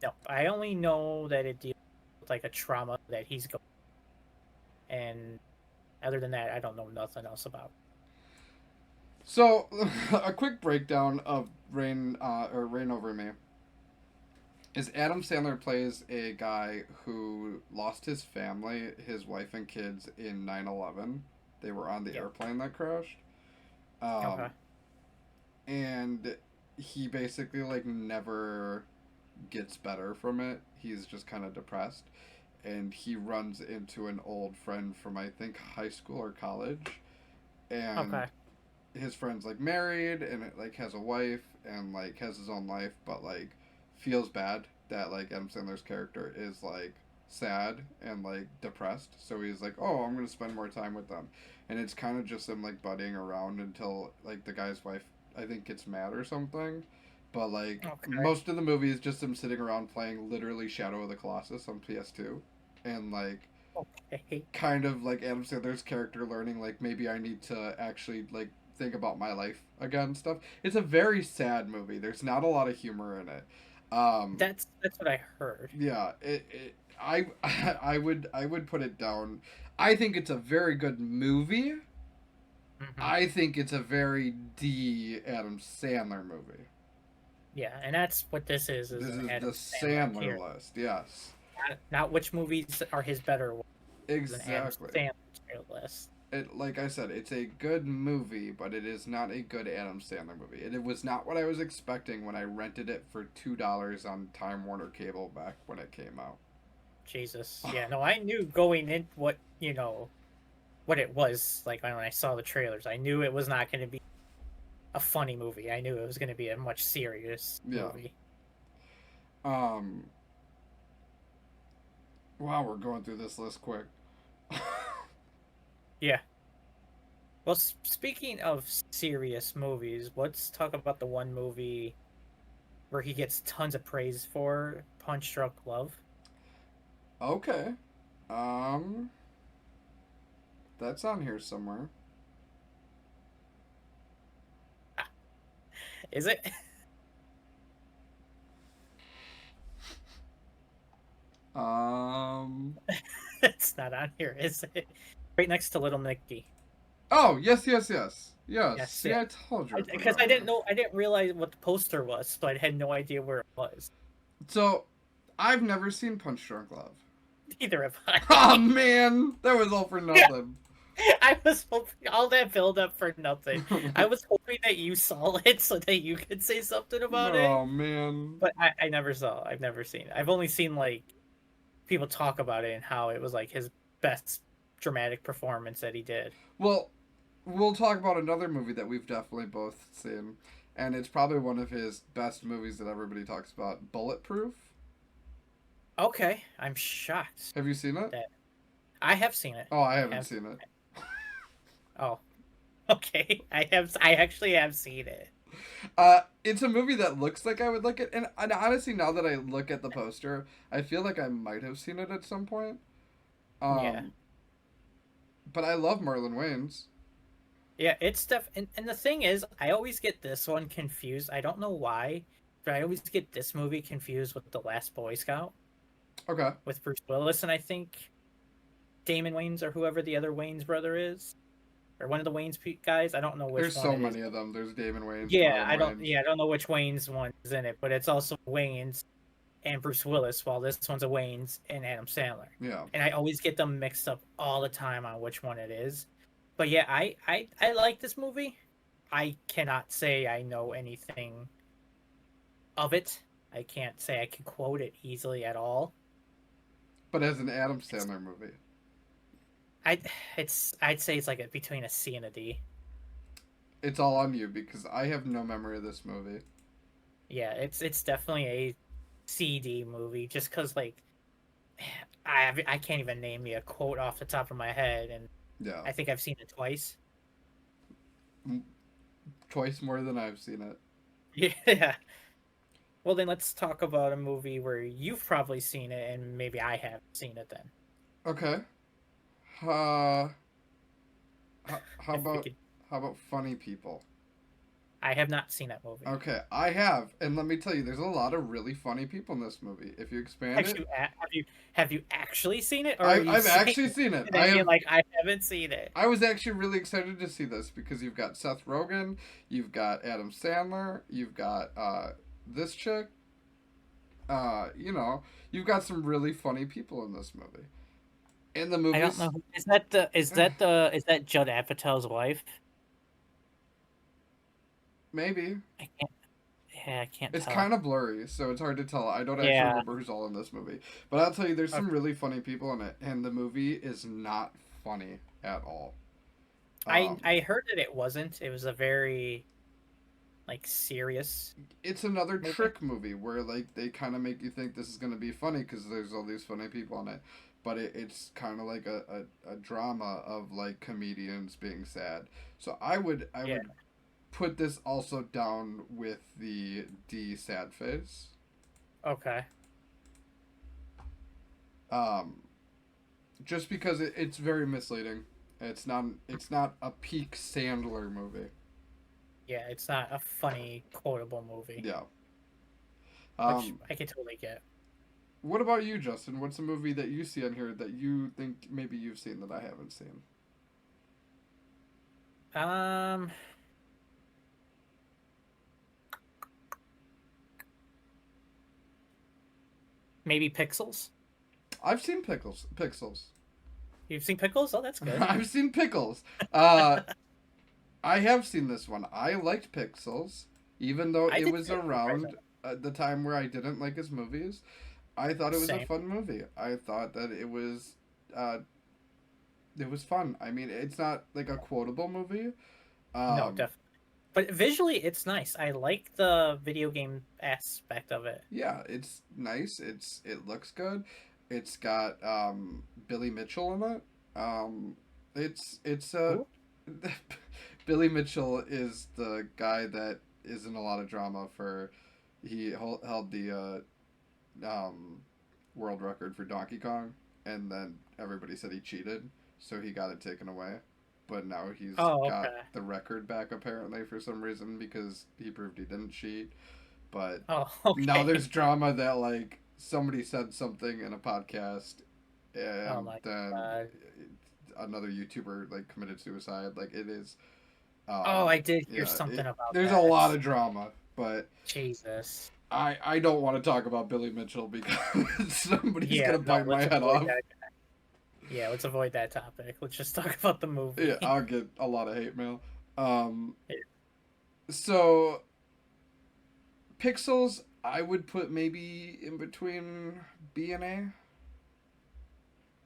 No, I only know that it deals with like a trauma that he's going, and other than that, I don't know nothing else about it. So, a quick breakdown of Reign Over Me is Adam Sandler plays a guy who lost his family, his wife and kids in 9/11. They were on the airplane that crashed. Okay. And he basically like never gets better from it. He's just kind of depressed, and he runs into an old friend from I think high school or college, and Okay. his friend's like married and like has a wife and like has his own life, but like feels bad that like Adam Sandler's character is like sad and like depressed, so he's like, oh, I'm gonna spend more time with them, and it's kind of just them like buddying around until like the guy's wife I think gets mad or something. But like most of the movie is just them sitting around playing literally Shadow of the Colossus on PS2, and like kind of like Adam Sandler's character learning like maybe I need to actually like think about my life again stuff. It's a very sad movie. There's not a lot of humor in it. That's what I heard. Yeah, I would put it down. I think it's a very good movie. Mm-hmm. I think it's a very D Adam Sandler movie. Yeah, and that's what this is. This is Adam the Sandler list, yes. Not which movies are his better ones. Exactly. Adam Sandler list. It, like I said, it's a good movie, but it is not a good Adam Sandler movie. It was not what I was expecting when I rented it for $2 on Time Warner Cable back when it came out. Jesus. Yeah, no, I knew going in what it was like when I saw the trailers. I knew it was not going to be a funny movie. I knew it was going to be a much serious movie. Wow, we're going through this list quick. Yeah. Well, speaking of serious movies, let's talk about the one movie where he gets tons of praise for, Punch Drunk Love. Okay. That's on here somewhere. Is it? It's not on here, is it? Right next to Little Nicky. Oh, yes. See, I told you. Because I didn't realize what the poster was, so I had no idea where it was. So, I've never seen Punch Drunk Love. Neither have I. Oh, man! That was all for nothing. I was hoping all that build up for nothing. I was hoping that you saw it so that you could say something about it. Oh, man. But I never saw. I've never seen it. I've only seen like people talk about it and how it was like his best dramatic performance that he did. Well, we'll talk about another movie that we've definitely both seen, and it's probably one of his best movies that everybody talks about, Bulletproof. Okay, I'm shocked Have you seen it? that I have seen it. Oh, I I haven't have. seen it. Oh, okay. I have. I actually have seen it. It's a movie that looks like I would like it, and honestly, now that I look at the poster, I feel like I might have seen it at some point. Yeah. Um, but I love Marlon Wayans. Yeah, it's stuff, and the thing is, I always get this one confused. I don't know why, but I always get this movie confused with The Last Boy Scout Okay. with Bruce Willis, and I think Damon Wayans or whoever the other Wayans brother is, or one of the Wayans guys. I don't know which There's one so it is. many of them. There's Damon Wayans, Yeah, Marlon Wayans. I don't know which Wayans one is in it, but it's also Wayans and Bruce Willis, while this one's a Wayans and Adam Sandler. Yeah. And I always get them mixed up all the time on which one it is. But yeah, I like this movie. I cannot say I know anything of it. I can't say I can quote it easily at all. But as an Adam Sandler movie. I'd say it's like between a C and a D. It's all on you because I have no memory of this movie. Yeah, it's definitely a CD movie just because like I can't even name me a quote off the top of my head, and Yeah. I think I've seen it twice. Twice more than I've seen it. Yeah. Well, then let's talk about a movie where you've probably seen it and maybe I haven't seen it then. Okay. How about Funny People? I have not seen that movie. Okay, I have, and let me tell you, there's a lot of really funny people in this movie. If you expand it, Have you actually seen it? Or I've actually seen it. I haven't seen it. I was actually really excited to see this because you've got Seth Rogen, you've got Adam Sandler, you've got this chick. You've got some really funny people in this movie. In the movie, I don't know. Is that Judd Apatow's wife? maybe. I can't It's tell. kind of blurry, so it's hard to tell. I don't actually remember who's all in this movie. But I'll tell you, there's some really funny people in it, and the movie is not funny at all. I heard that it wasn't. It was a very like serious. It's another movie. trick movie where like they kind of make you think this is going to be funny because there's all these funny people in it. But it's kind of like a drama of like comedians being sad. So I would put this also down with the D sad face. Okay. Just because it's very misleading. It's not a peak Sandler movie. Yeah, it's not a funny quotable movie. Yeah. Which I can totally get. What about you, Justin? What's a movie that you see on here that you think maybe you've seen that I haven't seen? Maybe Pixels. I've seen Pixels. You've seen Pickles? Oh, that's good. I've seen Pickles. I have seen this one. I liked Pixels, even though it was around the time where I didn't like his movies. I thought it was a fun movie. I thought that it was fun. I mean, it's not like a quotable movie. No, definitely. But visually, it's nice. I like the video game aspect of it. Yeah, it's nice. It looks good. It's got Billy Mitchell in it. It's Billy Mitchell is the guy that is in a lot of drama for. He held the world record for Donkey Kong, and then everybody said he cheated, so he got it taken away. But now he's got the record back apparently for some reason because he proved he didn't cheat. But now there's drama that like somebody said something in a podcast, and then another YouTuber like committed suicide. Like it is. I did hear something about that. There's a lot of drama, but Jesus. I don't want to talk about Billy Mitchell because somebody's gonna bite my head off. Yeah, let's avoid that topic. Let's just talk about the movie. Yeah, I'll get a lot of hate mail. So Pixels, I would put maybe in between B and A.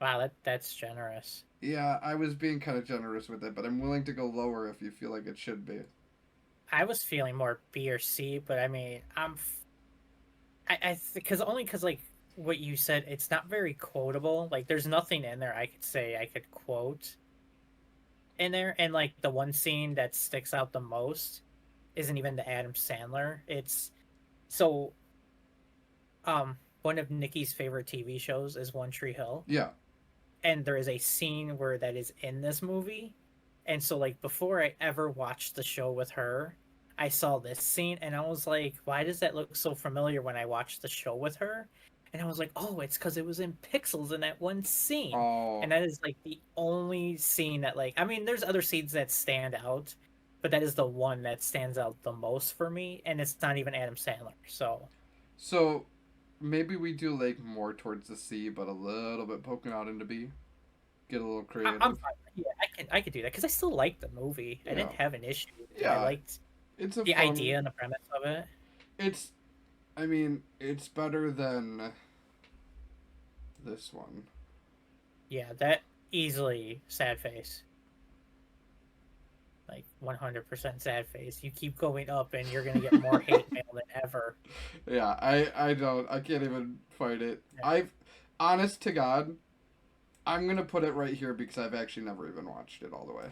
Wow, that's generous. Yeah, I was being kind of generous with it, but I'm willing to go lower if you feel like it should be. I was feeling more B or C, but I mean, because only because like what you said, it's not very quotable. Like, there's nothing in there I could say I could quote in there, and like the one scene that sticks out the most isn't even the Adam Sandler. It's so one of Nikki's favorite TV shows is One Tree Hill, Yeah. and there is a scene where that is in this movie. And so like before I ever watched the show with her, I saw this scene and I was like, why does that look so familiar when I watched the show with her? And I was like, oh, it's because it was in pixels in that one scene. Oh. And that is like the only scene that, like, I mean, there's other scenes that stand out, but that is the one that stands out the most for me, and it's not even Adam Sandler. So maybe we do like more towards the C, but a little bit poking out into B. Get a little creative. I'm fine. Yeah, I could do that because I still liked the movie. I Yeah. didn't have an issue with it. Yeah. I liked It's a the fun... idea and the premise of it. It's, I mean, it's better than this one. Yeah, that easily sad face. Like 100% sad face. You keep going up and you're going to get more hate mail than ever. Yeah, I can't even fight it. Yeah. Honest to God, I'm gonna put it right here because I've actually never even watched it all the way.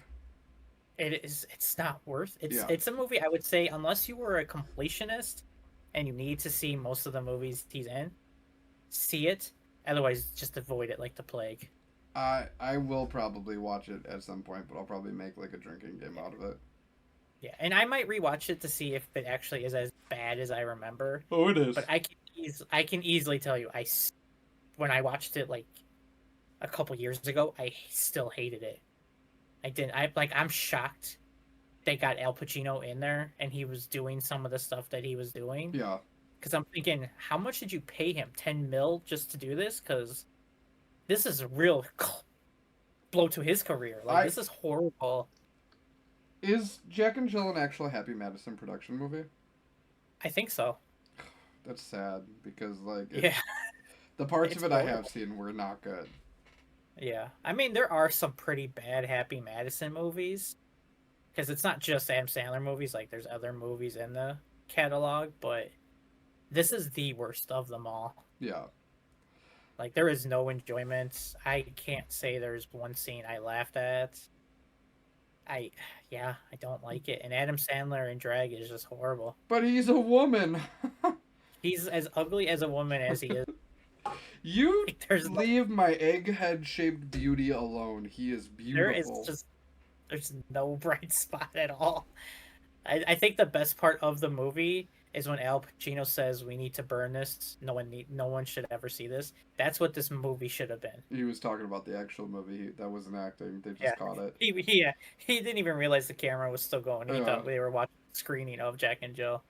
It's not worth it. Yeah. It's a movie I would say, unless you were a completionist and you need to see most of the movies he's in, see it. Otherwise, just avoid it like the plague. I will probably watch it at some point, but I'll probably make like a drinking game out of it. Yeah, and I might rewatch it to see if it actually is as bad as I remember. Oh, it is. But I can easily tell you, when I watched it like a couple years ago, I still hated it. I'm shocked they got Al Pacino in there and he was doing some of the stuff that he was doing. Yeah. Because I'm thinking, how much did you pay him? 10 mil just to do this? Because this is a real blow to his career. Like, this is horrible. Is Jack and Jill an actual Happy Madison production movie? I think so. That's sad because like Yeah. the parts It's of it I horrible. have seen were not good. Yeah. I mean, there are some pretty bad Happy Madison movies. Because it's not just Adam Sandler movies. Like, there's other movies in the catalog. But this is the worst of them all. Yeah. Like, there is no enjoyment. I can't say there's one scene I laughed at. I don't like it. And Adam Sandler in drag is just horrible. But he's a woman. He's as ugly as a woman as he is. You Like, there's leave my egghead shaped beauty alone. He is beautiful. There's no bright spot at all. I think the best part of the movie is when Al Pacino says we need to burn this. No one should ever see this. That's what this movie should have been. He was talking about the actual movie. That wasn't acting. They just caught it. He didn't even realize the camera was still going. He thought they were watching a screening of Jack and Jill.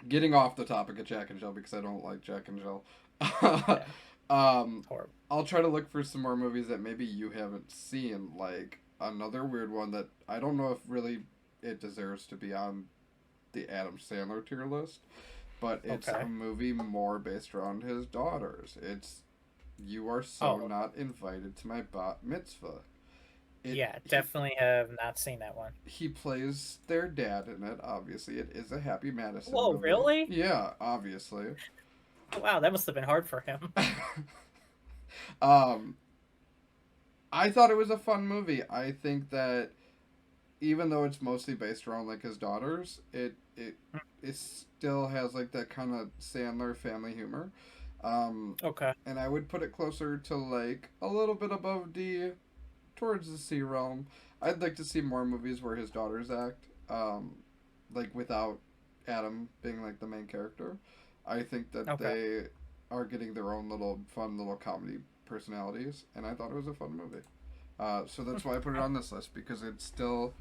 Getting off the topic of Jack and Jill because I don't like Jack and Jill. Horrible. I'll try to look for some more movies that maybe you haven't seen. Like another weird one that I don't know if really it deserves to be on the Adam Sandler tier list, but it's a movie more based around his daughters. It's You Are So Not Invited to My Bat Mitzvah. Definitely have not seen that one. He plays their dad in it, obviously. It is a Happy Madison Whoa, movie. really? Yeah, obviously. Wow, that must have been hard for him. I thought it was a fun movie. I think that even though it's mostly based around like his daughters, it still has like that kind of Sandler family humor. And I would put it closer to like a little bit above D, towards the C realm. I'd like to see more movies where his daughters act, like without Adam being like the main character. I think that they are getting their own little fun little comedy personalities, and I thought it was a fun movie. So that's why I put it on this list, because it's still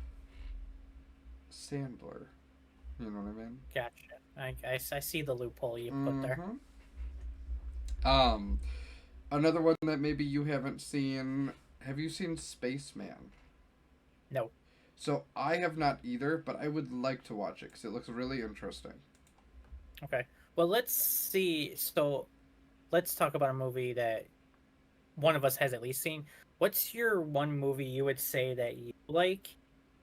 Sandler. You know what I mean? Gotcha. I see the loophole you put there. Another one that maybe you haven't seen. Have you seen Spaceman? No. So I have not either, but I would like to watch it because it looks really interesting. Okay. Well, let's see. So, let's talk about a movie that one of us has at least seen. What's your one movie you would say that you like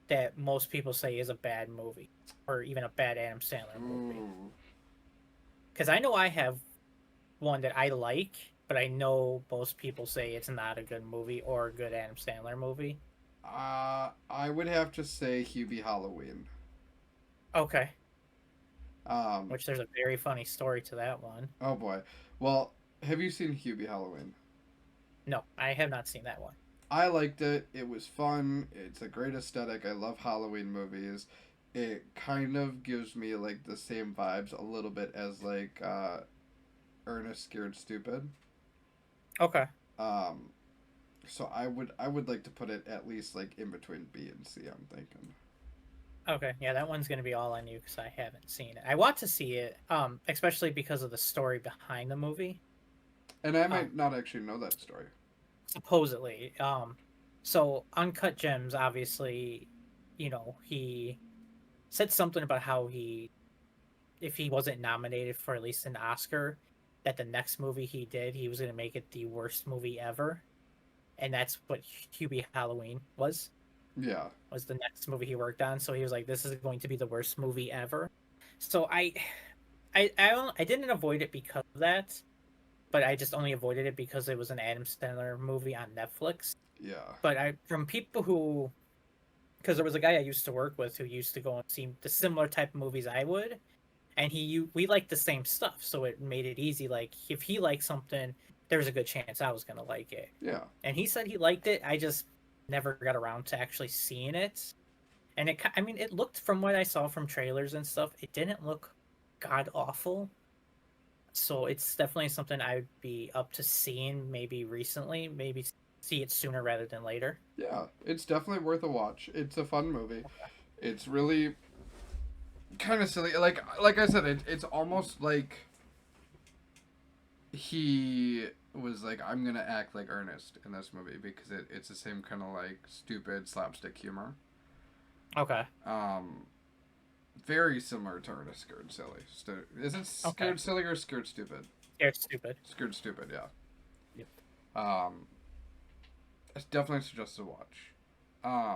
that most people say is a bad movie, or even a bad Adam Sandler movie? Because I know I have one that I like, but I know most people say it's not a good movie or a good Adam Sandler movie. I would have to say Hubie Halloween. Okay. Um, Which there's a very funny story to that one. oh boy. Well, have you seen Hubie Halloween? No, I have not seen that one. I liked it. It was fun. It's a great aesthetic. I love Halloween movies. It kind of gives me like the same vibes a little bit as like Ernest Scared Stupid. Okay. So I would like to put it at least like in between B and C, I'm thinking. Okay, yeah, that one's gonna be all on you because I haven't seen it. I want to see it, especially because of the story behind the movie. And I might not actually know that story. Supposedly, so Uncut Gems, obviously, he said something about how if he wasn't nominated for at least an Oscar, that the next movie he did, he was gonna make it the worst movie ever, and that's what Hubie Halloween was. Yeah. Was the next movie he worked on. So he was like, "This is going to be the worst movie ever." So I didn't avoid it because of that, but I just only avoided it because it was an Adam Sandler movie on Netflix. Yeah. But from people who, because there was a guy I used to work with who used to go and see the similar type of movies I would, and we liked the same stuff, so it made it easy. Like if he liked something, there was a good chance I was gonna like it. Yeah. And he said he liked it. I just never got around to actually seeing it. And it looked, from what I saw from trailers and stuff, it didn't look god awful. So it's definitely something I'd be up to seeing maybe recently, maybe see it sooner rather than later. Yeah, it's definitely worth a watch. It's a fun movie. Okay. It's really kind of silly. Like I said, it's almost like he was like, I'm gonna act like Ernest in this movie because it's the same kind of like stupid slapstick humor. Okay. Very similar to Ernest Scared Silly. Is it Scared Silly or Scared Stupid? Scared Stupid. Scared Stupid, yeah. Yep. It's definitely suggested to watch.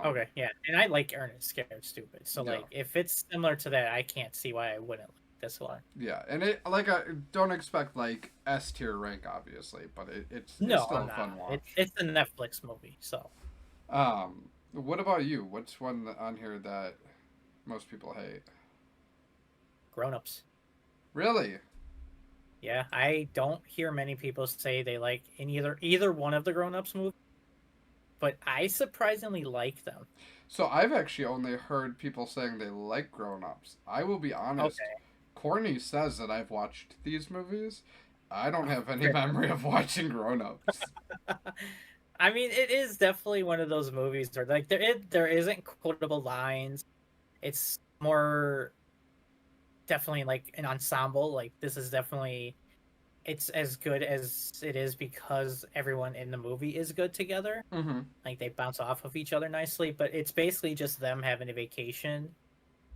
Okay, yeah, and I like Ernest Scared Stupid, so like if it's similar to that, I can't see why I wouldn't like this one. Yeah, and it I don't expect like S tier rank, obviously, but it's still a fun watch. It's a Netflix movie, so. What about you? What's one on here that most people hate? Grown Ups. Really? Yeah, I don't hear many people say they like either one of the Grown Ups movies, but I surprisingly like them. So I've actually only heard people saying they like Grown Ups. I will be honest. Okay. Courtney says that I've watched these movies. I don't have any memory of watching Grown Ups. I mean, it is definitely one of those movies where like there isn't quotable lines. It's more definitely like an ensemble. Like this is definitely, it's as good as it is because everyone in the movie is good together. Mm-hmm. Like they bounce off of each other nicely, but it's basically just them having a vacation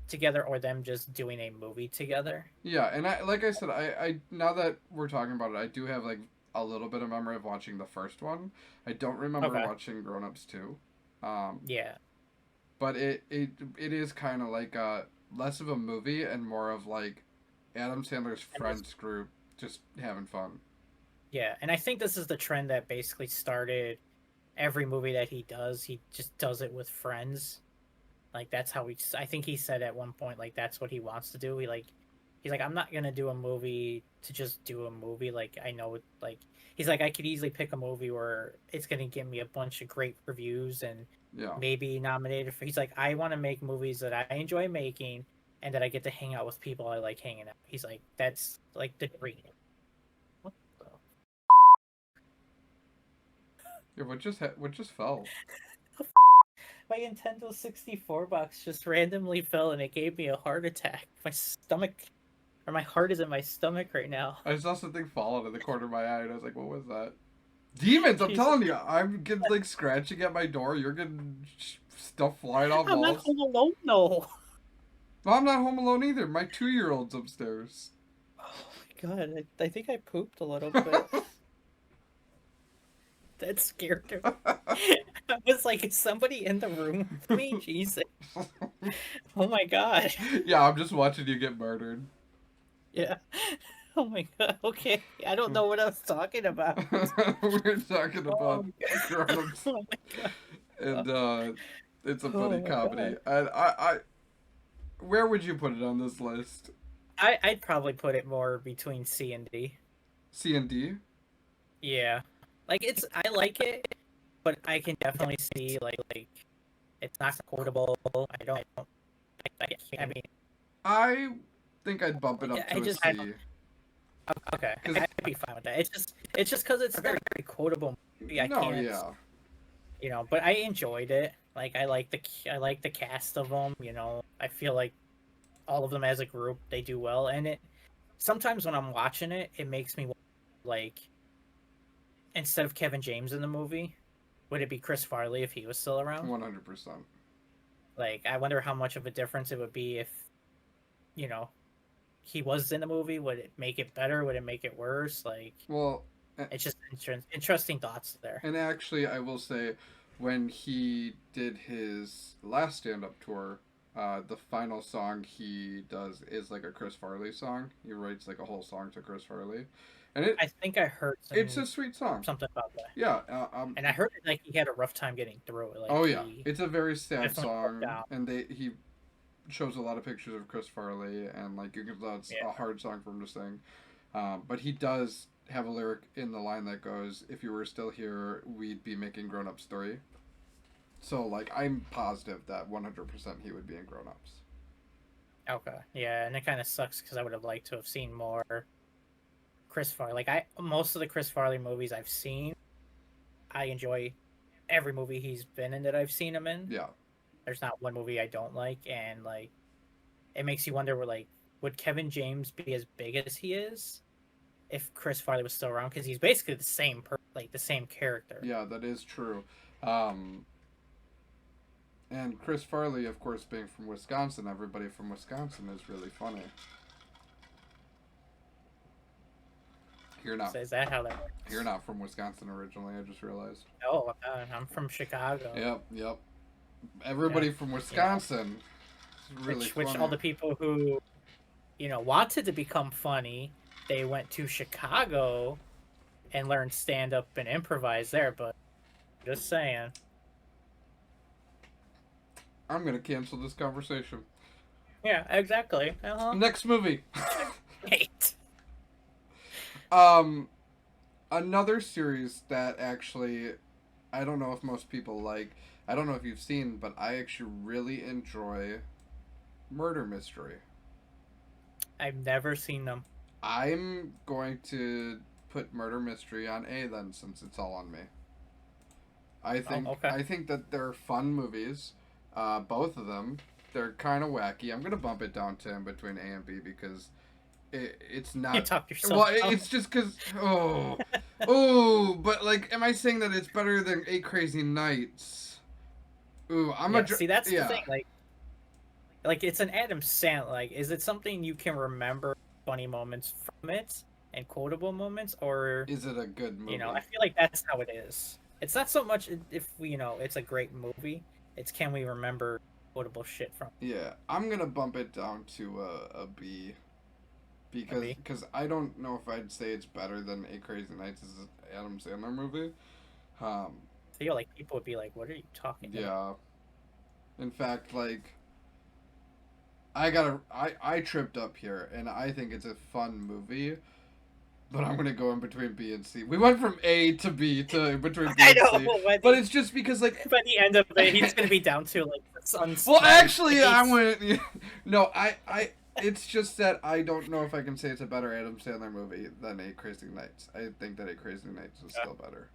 together or them just doing a movie together. Yeah, and I now that we're talking about it, I do have like a little bit of memory of watching the first one. I don't remember watching Grown Ups 2. Yeah. But it is kind of like less of a movie and more of like Adam Sandler's friends group just having fun. Yeah, and I think this is the trend that basically started every movie that he just does it with friends. Like that's how I think he said at one point like that's what he wants to do. He's like, I'm not gonna do a movie to just do a movie. Like I know like he's like I could easily pick a movie where it's gonna give me a bunch of great reviews and maybe nominated for. He's like, I want to make movies that I enjoy making and that I get to hang out with people I like hanging out. He's like, that's like the dream. What the? Yeah, what just fell? My Nintendo 64 box just randomly fell and it gave me a heart attack. My stomach, or my heart is in my stomach right now. I saw something fall out of the corner of my eye and I was like, what was that? Demons, I'm telling you. I'm getting like scratching at my door. You're getting stuff flying off walls. I'm not home alone, no. Well, I'm not home alone either. My 2-year-old's upstairs. Oh my god, I think I pooped a little bit. That scared her. I was like, is somebody in the room with me? Jesus. Oh my god. Yeah, I'm just watching you get murdered. Yeah. Oh my god. Okay. I don't know what I was talking about. We're talking Oh about my god. grown-ups, Oh my god. and it's a funny Oh my comedy. god. And where would you put it on this list? I'd probably put it more between C and D. C and D? Yeah. Like I like it, but I can definitely see like it's not quotable. I mean I think I'd bump it up I to a just C. okay. 'Cause- I'd be fine with that. It's just because it's a very quotable movie. I No, can't, yeah. you know. But I enjoyed it. Like I like the cast of them. You know, I feel like all of them as a group they do well. And it sometimes when I'm watching it, it makes me like instead of Kevin James in the movie, would it be Chris Farley if he was still around? 100%. Like I wonder how much of a difference it would be if, you know, he was in the movie. Would it make it better? Would it make it worse? Like, Well, it's just interesting thoughts there. and actually, I will say, when he did his last stand-up tour, the final song he does is like a Chris Farley song. He writes like a whole song to Chris Farley, and I think I heard it's a sweet song. something about that. Yeah. And I heard like he had a rough time getting through it. Like, Oh yeah, it's a very sad definitely song, broke down. and he shows a lot of pictures of Chris Farley, and like you can tell it's a hard song for him to sing. But he does have a lyric in the line that goes, "If you were still here, we'd be making Grown Ups 3." So like I'm positive that 100% he would be in Grown Ups. Okay, yeah, and it kind of sucks because I would have liked to have seen more Chris Farley. Like most of the Chris Farley movies I've seen, I enjoy every movie he's been in that I've seen him in. Yeah. There's not one movie I don't like, and like it makes you wonder, like, would Kevin James be as big as he is if Chris Farley was still around? Because he's basically the same like the same character. Yeah, that is true. And Chris Farley, of course, being from Wisconsin, everybody from Wisconsin is really funny. You're not. So is that how that works? You're not from Wisconsin originally. I just realized. No, I'm from Chicago. Yep. Everybody from Wisconsin is really which funny. all the people who, you know, wanted to become funny, they went to Chicago and learned stand up and improvise there. But just saying. I'm gonna cancel this conversation. Yeah, exactly. Next movie. Hate. Another series that actually, I don't know if most people like. I don't know if you've seen, but I actually really enjoy Murder Mystery. I've never seen them. I'm going to put Murder Mystery on A then, since it's all on me. I think that they're fun movies. Both of them. They're kind of wacky. I'm gonna bump it down to in between A and B because it's not. You talk yourself. Well, it's just because but like, am I saying that it's better than 8 Crazy Nights? Ooh, see, that's the thing. Like it's an Adam Sandler. Like, is it something you can remember funny moments from it and quotable moments, or is it a good movie? You know, I feel like that's how it is. It's not so much if it's a great movie. It's can we remember quotable shit from? Yeah, I'm gonna bump it down to a B, because I don't know if I'd say it's better than 8 Crazy Nights as an Adam Sandler movie. I feel like people would be like, "What are you talking about?" Yeah. In fact, like, I tripped up here, and I think it's a fun movie. But I'm gonna go in between B and C. We went from A to B to between B and C. But it's just because, like, by the end of it, he's gonna be down to like the sun's. Well, actually, I went. No, it's just that I don't know if I can say it's a better Adam Sandler movie than 8 Crazy Nights. I think that 8 Crazy Nights is still better.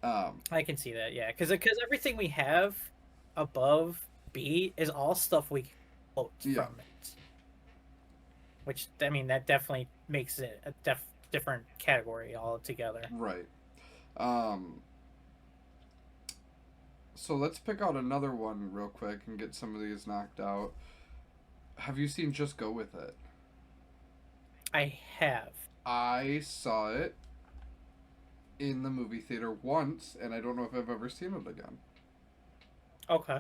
I can see that, yeah, because everything we have above B is all stuff we quote from it. Which, I mean, that definitely makes it a different category altogether. Right. So let's pick out another one real quick and get some of these knocked out. Have you seen Just Go With It? I have. I saw it. in the movie theater once, and I don't know if I've ever seen it again. Okay.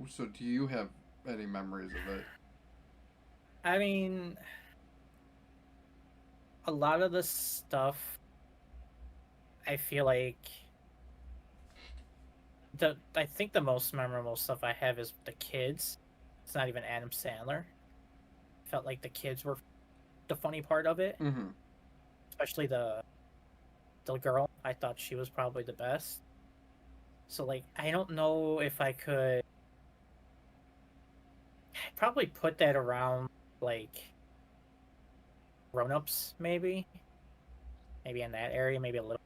So do you have any memories of it? I mean, a lot of the stuff, I feel like I think the most memorable stuff I have is the kids. It's not even Adam Sandler. Felt like the kids were the funny part of it, Mm-hmm. especially the girl. I thought she was probably the best. So like, I don't know if I could. I'd probably put that around like grown-ups, maybe in that area, maybe a little.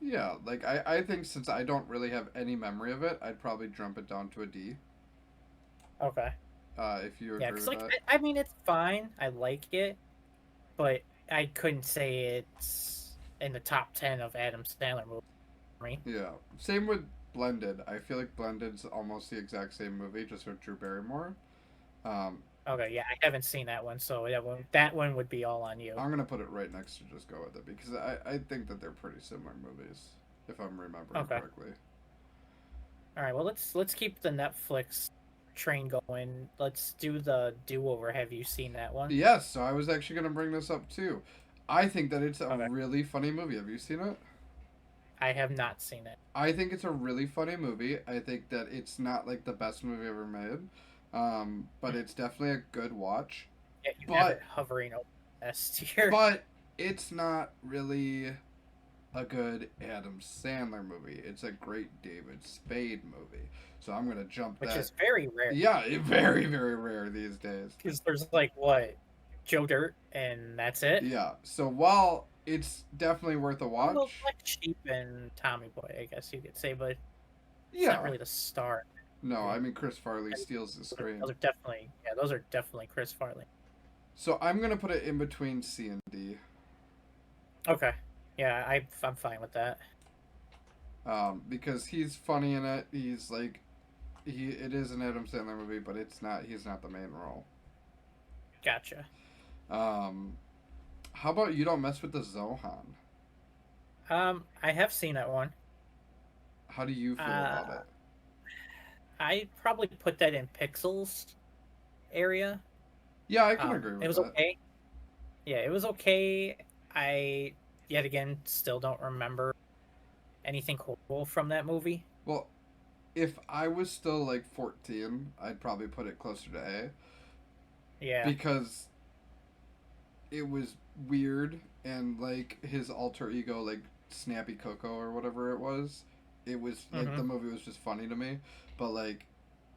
Yeah, like I think since I don't really have any memory of it, I'd probably jump it down to a D. Okay. If you Yeah, agree because with like that. I mean it's fine. I like it, but I couldn't say it's in the top 10 of Adam Sandler movies for me. Yeah. Same with Blended. I feel like Blended's almost the exact same movie, just with Drew Barrymore. Um, Okay, yeah, I haven't seen that one, so that one would be all on you. I'm gonna put it right next to Just Go With It because I think that they're pretty similar movies, if I'm remembering Okay. correctly. All right, well let's keep the Netflix train going. Let's do the do-over. Have you seen that one? Yes, so I was actually gonna bring this up too. I think that it's a Okay. really funny movie. Have you seen it? I have not seen it. I think it's a really funny movie. I think that it's not like the best movie ever made, but it's definitely a good watch. Yeah, you have But it hovering over S tier. but it's not really a good Adam Sandler movie. It's a great David Spade movie. So I'm gonna jump Which that. is very rare. Yeah, very very rare these days. Because there's like what, Joe Dirt, and that's it. Yeah. So while it's definitely worth a watch. Well, Black Sheep and Tommy Boy, I guess you could say, but it's Yeah. not really the star. No, I mean Chris Farley steals the screen. Those are definitely Chris Farley. So I'm gonna put it in between C and D. Okay, yeah, I'm fine with that. Because he's funny in it. He's like, it is an Adam Sandler movie, but he's not the main role. Gotcha. How about You Don't Mess with the Zohan? I have seen that one. How do you feel about it? I probably put that in Pixels area. Yeah, I can agree with that. It was okay. Yeah, it was okay. I yet again still don't remember anything cool from that movie. Well, if I was still like 14, I'd probably put it closer to A. Yeah. Because it was weird and like his alter ego, like Snappy Coco or whatever it was, like the movie was just funny to me. But like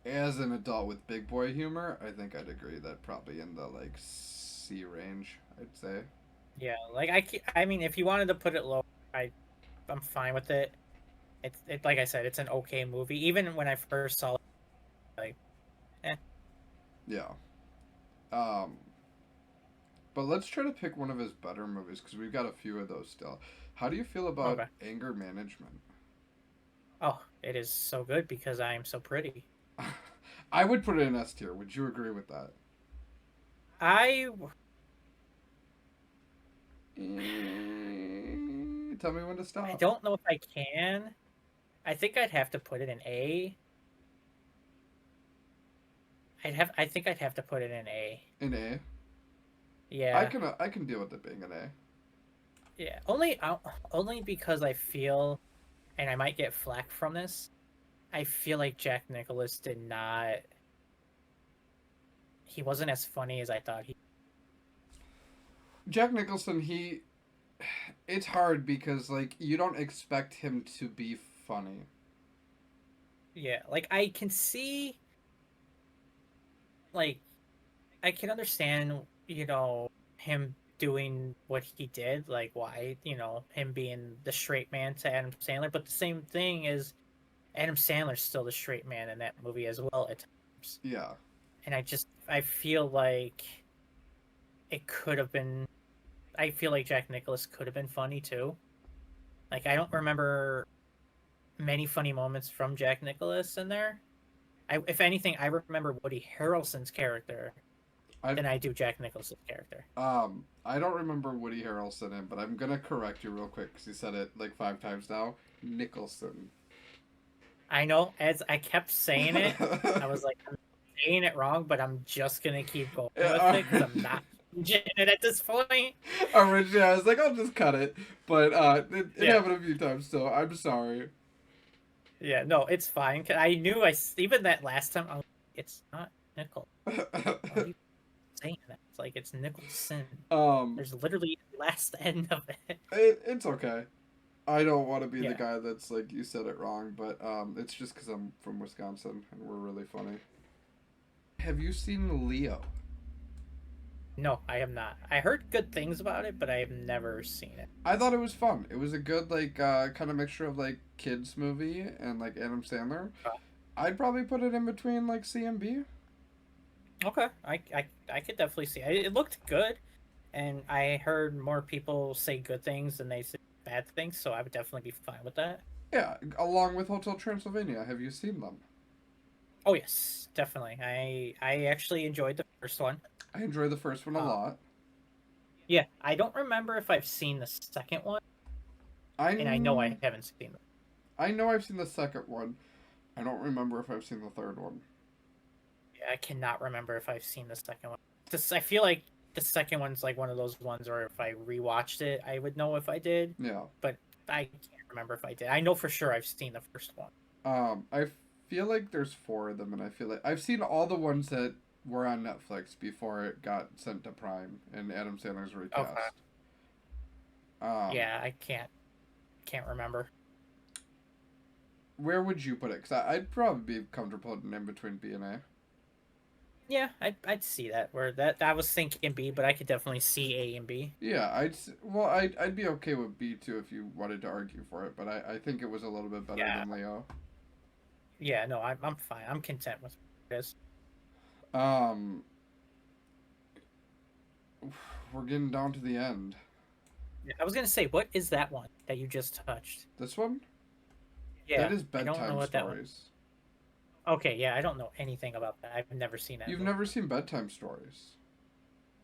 as an adult with big boy humor, I think I'd agree that probably in the like C range, I'd say. Yeah, like I mean, if you wanted to put it low, I'm fine with it. It like I said, it's an okay movie. Even when I first saw it, like, Yeah. But let's try to pick one of his better movies because we've got a few of those still. How do you feel about Anger Management? Oh, it is so good because I am so pretty. I would put it in S tier. Would you agree with that? Tell me when to stop. I don't know if I can. I think I'd have to put it in A. I think I'd have to put it in A. In A? Yeah. I can deal with it being an A. Yeah. Only because I feel, and I might get flack from this, I feel like Jack Nicholas did not. He wasn't as funny as I thought he. Jack Nicholson, it's hard because like you don't expect him to be funny. Yeah, like I can see, like, I can understand, him doing what he did, like why, him being the straight man to Adam Sandler, but the same thing is Adam Sandler's still the straight man in that movie as well at times. Yeah. And I feel like it could have been, I feel like Jack Nicholas could have been funny too. Like, I don't remember many funny moments from Jack Nicholas in there. If anything, I remember Woody Harrelson's character than I do Jack Nicholson's character. I don't remember Woody Harrelson in, but I'm gonna correct you real quick because you said it like 5 times now. Nicholson. I know, as I kept saying it, I was like, I'm saying it wrong, but I'm just gonna keep going with it because I'm not changing it at this point. Originally, I was like, I'll just cut it, but it Yeah. happened a few times, so I'm sorry. Yeah, no, it's fine. 'Cause I knew even that last time, I was like, it's not Nickel. Why are you saying that? It's like it's Nicholson. There's literally the last end of it. It's okay. I don't want to be the Yeah. guy that's like, you said it wrong, but it's just because I'm from Wisconsin and we're really funny. Have you seen Leo? No, I have not. I heard good things about it, but I have never seen it. I thought it was fun. It was a good like kind of mixture of like kids movie and like Adam Sandler. I'd probably put it in between like C and B. Okay, I could definitely see it. It looked good, and I heard more people say good things than they say bad things, so I would definitely be fine with that. Yeah, along with Hotel Transylvania. Have you seen them? Oh yes, definitely. I actually enjoyed the first one. I enjoy the first one a lot. Yeah, I don't remember if I've seen the second one, and I know I haven't seen them. I know I've seen the second one. I don't remember if I've seen the third one. Yeah, I cannot remember if I've seen the second one. I feel like the second one's like one of those ones where if I rewatched it, I would know if I did. Yeah. But I can't remember if I did. I know for sure I've seen the first one. I feel like there's 4 of them, and I feel like I've seen all the ones that were on Netflix before it got sent to Prime and Adam Sandler's recast. Okay. Yeah, I can't remember. Where would you put it? Because I'd probably be comfortable putting in between B and A. Yeah, I'd see that. Where that I was thinking B, but I could definitely see A and B. Yeah, I'd be okay with B too if you wanted to argue for it, but I think it was a little bit better than Leo. Yeah, no, I'm fine. I'm content with this. We're getting down to the end. I was gonna say, what is that one that you just touched? This one? Yeah, that is I don't know bedtime what stories. Okay, yeah, I don't know anything about that. I've never seen it. You've never seen bedtime stories?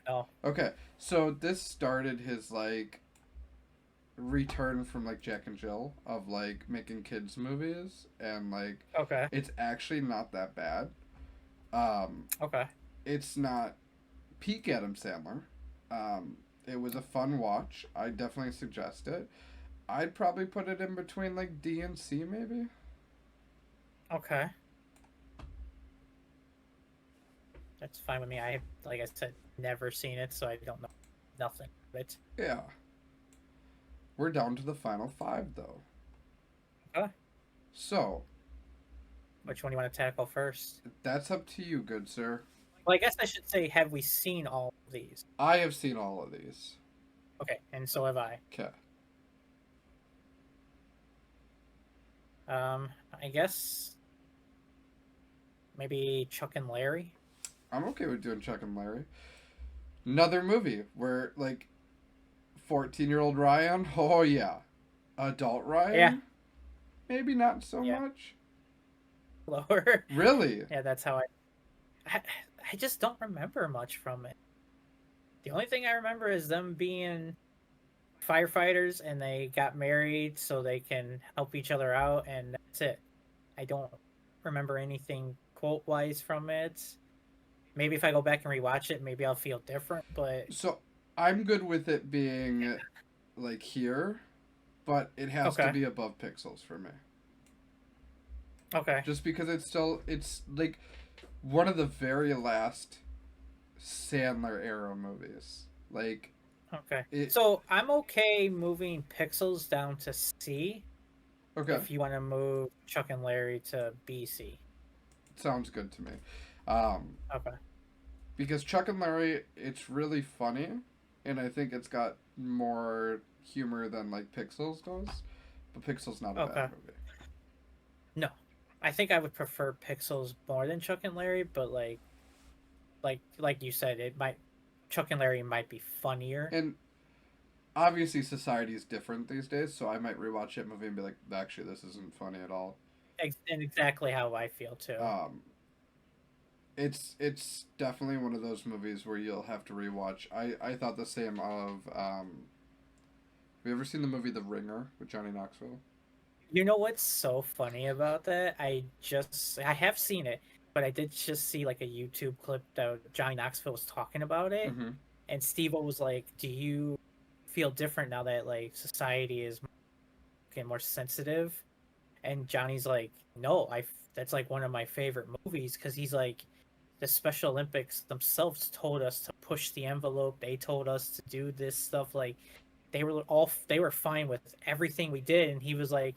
No. Okay, so this started his like return from like Jack and Jill of like making kids movies, and like Okay. it's actually not that bad. Okay. It's not peak Adam Sandler. It was a fun watch. I definitely suggest it. I'd probably put it in between like D and C maybe. Okay. That's fine with me. I have, like I said, never seen it, so I don't know nothing of it. Yeah. We're down to the final 5 though. Okay. So. Which one do you want to tackle first? That's up to you, good sir. Well, I guess I should say, have we seen all of these? I have seen all of these. Okay, and so have I. Okay. I guess maybe Chuck and Larry. I'm okay with doing Chuck and Larry. Another movie where, like, 14-year-old Ryan, oh yeah. Adult Ryan? Yeah. Maybe not so much. Lower. Really? Yeah, that's how I just don't remember much from it. The only thing I remember is them being firefighters and they got married so they can help each other out, and that's it. I don't remember anything quote-wise from it. Maybe if I go back and rewatch it, maybe I'll feel different, but... So, I'm good with it being, like, here, but it has to be above Pixels for me. Okay. Just because it's, like, one of the very last Sandler-era movies. Like... Okay. So, I'm okay moving Pixels down to C. Okay. If you want to move Chuck and Larry to BC. Sounds good to me. Okay. Because Chuck and Larry, it's really funny, and I think it's got more humor than like Pixels does. But Pixels not a bad movie. No, I think I would prefer Pixels more than Chuck and Larry, but like you said, Chuck and Larry might be funnier. And obviously, society is different these days, so I might rewatch that movie and be like, actually, this isn't funny at all. And exactly how I feel too. It's definitely one of those movies where you'll have to rewatch. I thought the same of have you ever seen the movie The Ringer with Johnny Knoxville? You know what's so funny about that? I have seen it, but I did just see like a YouTube clip that Johnny Knoxville was talking about it, Mm-hmm. and Steve was like, "Do you feel different now that like society is getting more sensitive?" And Johnny's like, "No, that's like one of my favorite movies because he's like, the Special Olympics themselves told us to push the envelope. They told us to do this stuff. Like, they were fine with everything we did." And he was like,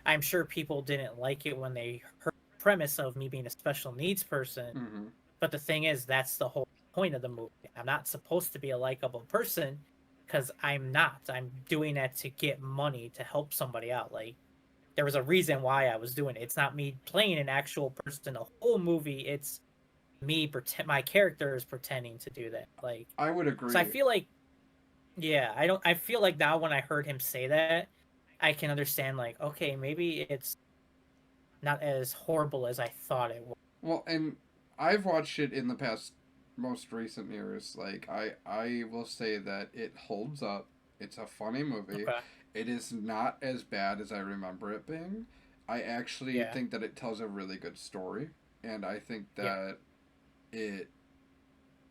"I'm sure people didn't like it when they heard the premise of me being a special needs person, Mm-hmm. but the thing is, that's the whole point of the movie. I'm not supposed to be a likable person." Because I'm not. I'm doing that to get money to help somebody out. Like, there was a reason why I was doing it. It's not me playing an actual person the whole movie. It's me pretend my character is pretending to do that. Like, I would so I agree. feel like, yeah, I feel like now when I heard him say that, I can understand like, okay, maybe it's not as horrible as I thought it was. Well, and I've watched it in the past most recent years. Like I will say that it holds up. It's a funny movie. Okay. It is not as bad as I remember it being. I actually Yeah. think that it tells a really good story, and I think Yeah. that it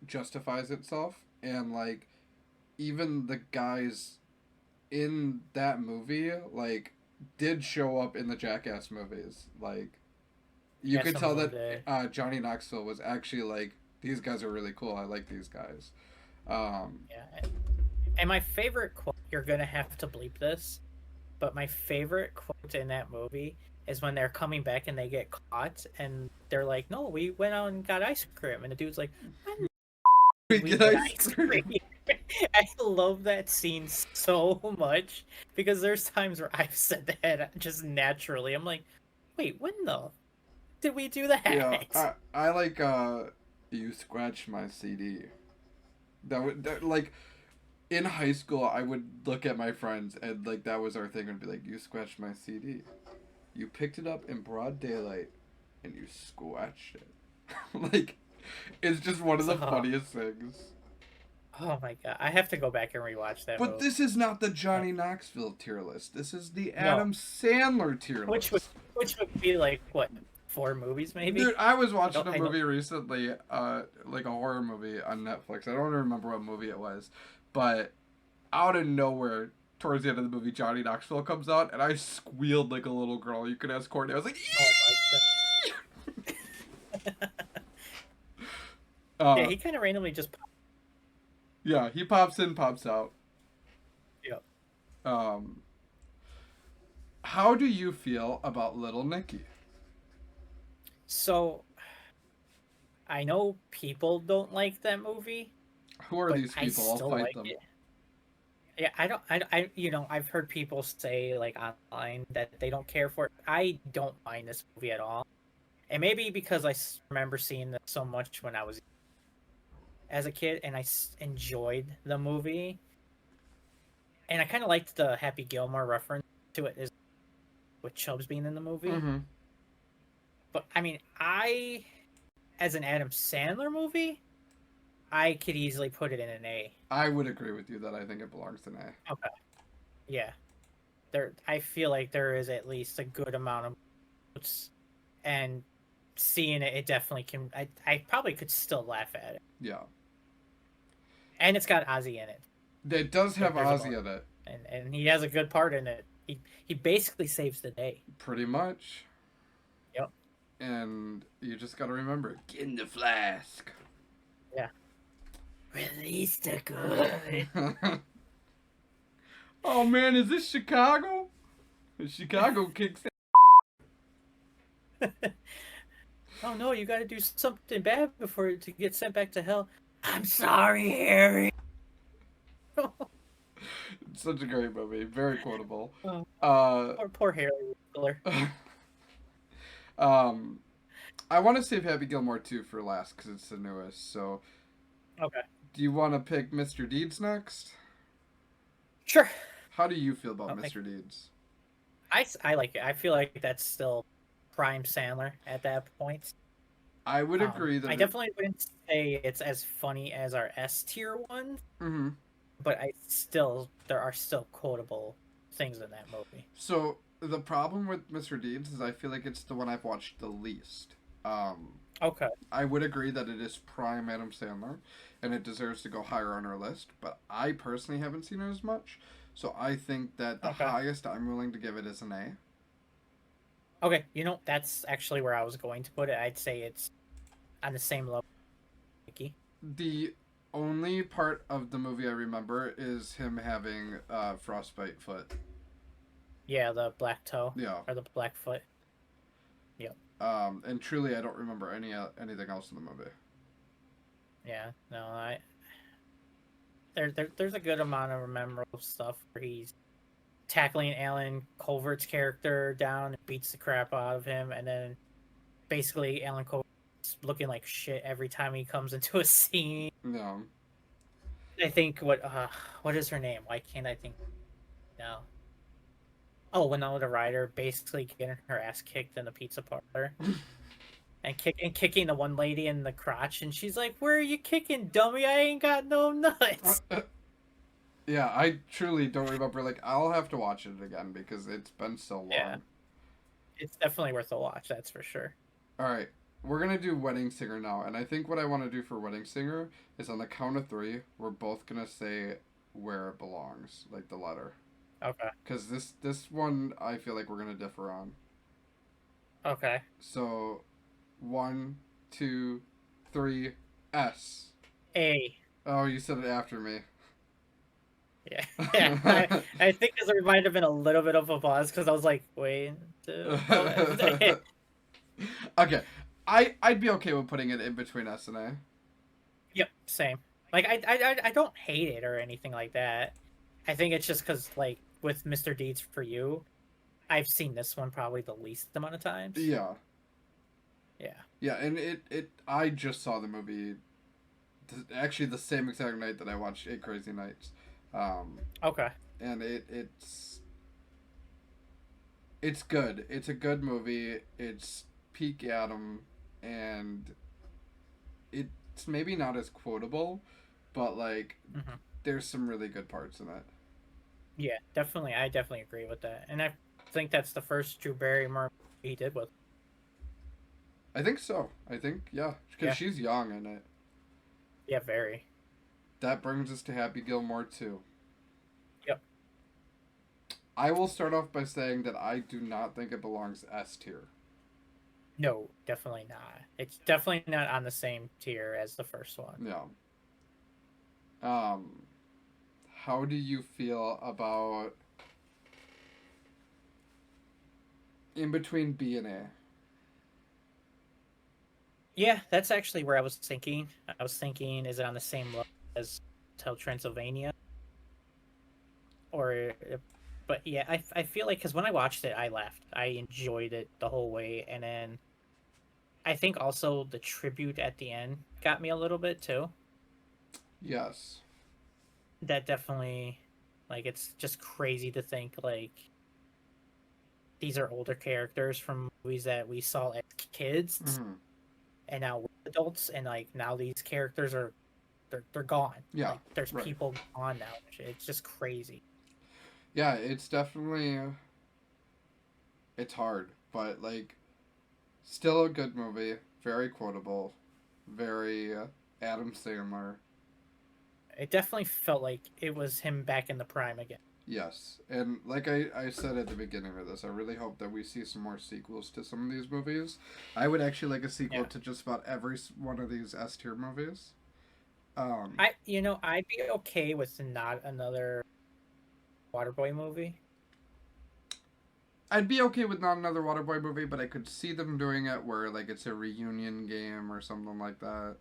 justifies itself. And like even the guys in that movie like did show up in the Jackass movies. Like you Yeah. could Some of tell them that did. Johnny Knoxville was actually like, these guys are really cool. I like these guys. Um, Yeah. And my favorite quote, you're gonna have to bleep this, but my favorite quote in that movie is when they're coming back and they get caught and they're like, "No, we went out and got ice cream," and the dude's like, "When we did we get get ice ice cream. cream?" I love that scene so much because there's times where I've said that just naturally. I'm like, "Wait, when the did we do Yeah, that?" I like you scratch my CD. That like in high school I would look at my friends and like that was our thing and be like, you scratched my CD. You picked it up in broad daylight and you scratched it. Like it's just one of the So, funniest things. oh my god, I have to go back and rewatch that But movie. this is not the Johnny Knoxville tier list. This is the No, Adam Sandler tier which would list. which would be like what, 4 movies maybe? Dude, I was I watching don't a I know. movie recently, like a horror movie on Netflix. I don't remember what movie it was, but out of nowhere, towards the end of the movie, Johnny Knoxville comes out, and I squealed like a little girl. You could ask Courtney. I was like, Oh my god. "Yee!" Yeah, uh, he kind of randomly just yeah, he pops in, pops out. popped up. Um, how do you feel about Little Nicky? So I know people don't like that movie, Who are but these I people? I'll still fight like them. it. Yeah, I've heard people say like online that they don't care for it. I don't mind this movie at all, and maybe because remember seeing this so much when I was as a kid, and enjoyed the movie, and I kind of liked the Happy Gilmore reference to it, is with Chubbs being in the movie. Mm-hmm. But I mean, as an Adam Sandler movie, I could easily put it in an A. I would agree with you that I think it belongs in A. Okay. Yeah. I feel like there is at least a good amount of notes, and seeing it, it definitely can. I probably could still laugh at it, Yeah. and it's got Ozzy in it. It does have There's a Ozzy bonus, in it. and he has a good part in it. He basically saves the day. Pretty much. Yep. And you just gotta remember, get in the flask. Yeah. Release the good. Oh man, is this Chicago? Chicago kicks Oh no, you got to do something bad before to get sent back to hell. I'm sorry, Harry. Such a great movie, very quotable. Oh, Uh, poor Harry Wheeler. um, I want to save Happy Gilmore 2 for last because it's the newest. So, Okay. do you want to pick Mr. Deeds next? Sure. How do you feel about Okay. Mr. Deeds? I like it. I feel like that's still prime Sandler at that point. I would agree that I definitely wouldn't say it's as funny as our S tier one, Mm-hmm. but there are still quotable things in that movie. So the problem with Mr. Deeds is I feel like it's the one I've watched the least. Okay. I would agree that it is prime Adam Sandler, and it deserves to go higher on our list. But I personally haven't seen it as much, so I think that the highest I'm willing to give it is an A. Okay, that's actually where I was going to put it. I'd say it's on the same level. Mickey. The only part of the movie I remember is him having frostbite foot. Yeah, the black toe. Yeah. Or the black foot. Yep. And truly, I don't remember anything else in the movie. Yeah, no, there's a good amount of memorable stuff where he's tackling Alan Colvert's character down and beats the crap out of him, and then basically Alan Colvert's looking like shit every time he comes into a scene. No. I think what is her name? Why can't I think now? Oh, Winona Ryder basically getting her ass kicked in the pizza parlor. And kicking the one lady in the crotch, and she's like, "Where are you kicking, dummy? I ain't got no nuts." Yeah, I truly don't remember. Like, I'll have to watch it again because it's been so long. Yeah. It's definitely worth a watch, that's for sure. All right, we're gonna do Wedding Singer now, and I think what I want to do for Wedding Singer is on the count of 3, we're both gonna say where it belongs, like the letter. Okay. Because this one I feel like we're gonna differ on. Okay. So, 1, 2, 3, S. A. Oh, you said it after me. Yeah. Yeah. I think there might have been a little bit of a pause because I was like, wait. Okay. I'd be okay with putting it in between S and A. Yep, same. Like, I don't hate it or anything like that. I think it's just because, like, with Mr. Deeds for You, I've seen this one probably the least amount of times. Yeah. Yeah. Yeah, and I just saw the movie actually the same exact night that I watched 8 Crazy Nights. Okay. And it's good. It's a good movie. It's peak Adam, and it's maybe not as quotable, but like there's some really good parts in it. Yeah, definitely. I definitely agree with that, and I think that's the first Drew Barrymore he did with. I think so. I think because she's young in it. Yeah, very. That brings us to Happy Gilmore 2. Yep. I will start off by saying that I do not think it belongs S tier. No, definitely not. It's definitely not on the same tier as the first one. Yeah. How do you feel about in between B and A? Yeah, that's actually where I was thinking. I was thinking, is it on the same level as Hotel Transylvania? But yeah, I feel like, because when I watched it, I laughed. I enjoyed it the whole way, and then I think also the tribute at the end got me a little bit too. Yes. That definitely, like, it's just crazy to think, like, these are older characters from movies that we saw as kids, and now we're adults, and like now these characters are, they're gone. Yeah, like, there's right. people gone now. It's just crazy. Yeah, it's definitely it's hard, but like still a good movie, very quotable, very Adam Sandler. It definitely felt like it was him back in the prime again. Yes, and like I said at the beginning of this, I really hope that we see some more sequels to some of these movies. I would actually like a sequel to just about every one of these S tier movies. I'd be okay with not another Waterboy movie. I'd be okay with not another Waterboy movie, but I could see them doing it where like it's a reunion game or something like that.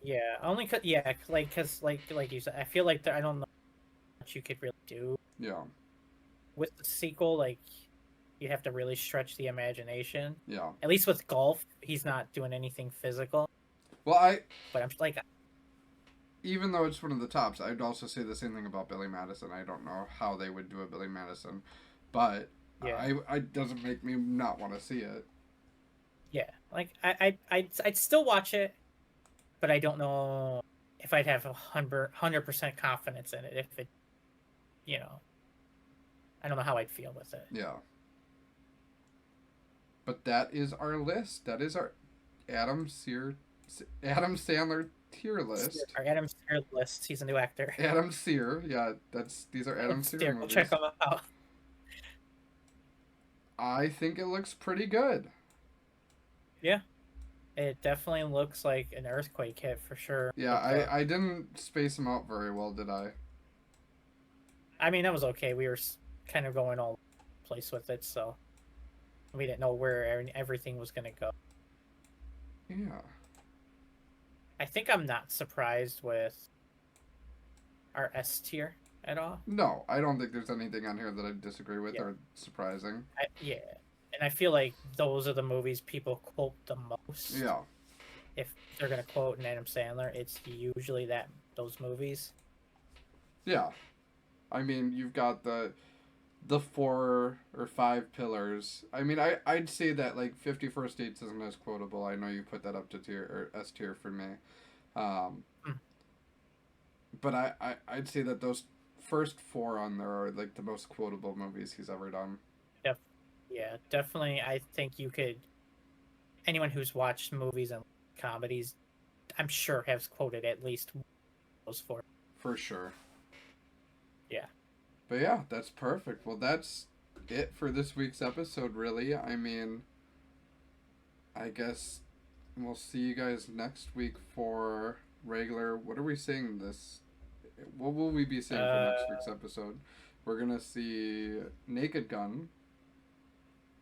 Yeah, only cause like you said, I feel like I don't know what you could really do. Yeah. With the sequel, like, you have to really stretch the imagination. Yeah. At least with golf, he's not doing anything physical. Well, But I'm like, even though it's one of the tops, I'd also say the same thing about Billy Madison. I don't know how they would do a Billy Madison, but it doesn't make me not want to see it. Yeah, Like I'd still watch it, but I don't know if I'd have 100% confidence in it. If it, you know, I don't know how I'd feel with it. Yeah. But that is our list. That is our Adam Sandler tier list. Our Adam Sandler list. He's a new actor. Adam Sear, yeah, these are Adam Sear movies. Check him out. I think it looks pretty good. Yeah, it definitely looks like an earthquake hit for sure. Yeah, I didn't space them out very well, did I? I mean, that was okay. We were kind of going all over the place with it, so we didn't know where everything was going to go. Yeah. I think I'm not surprised with our S tier at all. No, I don't think there's anything on here that I disagree with or surprising. Yeah, and I feel like those are the movies people quote the most. Yeah. If they're going to quote an Adam Sandler, it's usually those movies. Yeah. I mean, you've got the 4 or 5 pillars. I mean, I'd say that like 50 First Dates isn't as quotable. I know you put that up to tier or S tier for me. But I'd say that those first 4 on there are like the most quotable movies he's ever done. Yeah, definitely. I think you could. Anyone who's watched movies and comedies, I'm sure has quoted at least those 4. For sure. Yeah. But yeah, that's perfect. Well, that's it for this week's episode, really. I mean, I guess we'll see you guys next week for regular. What are we saying this? What will we be saying for next week's episode? We're going to see Naked Gun.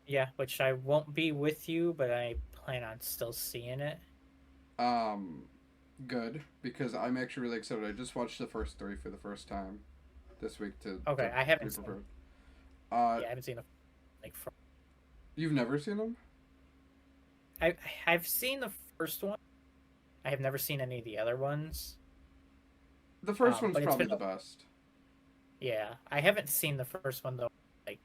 Yeah, which I won't be with you, but I plan on still seeing it. Good, because I'm actually really excited. I just watched the first 3 for the first time this week Okay, I haven't seen them. I haven't seen them. You've never seen them? I've seen the first one. I have never seen any of the other ones. The first one's probably the best. Yeah, I haven't seen the first one though, like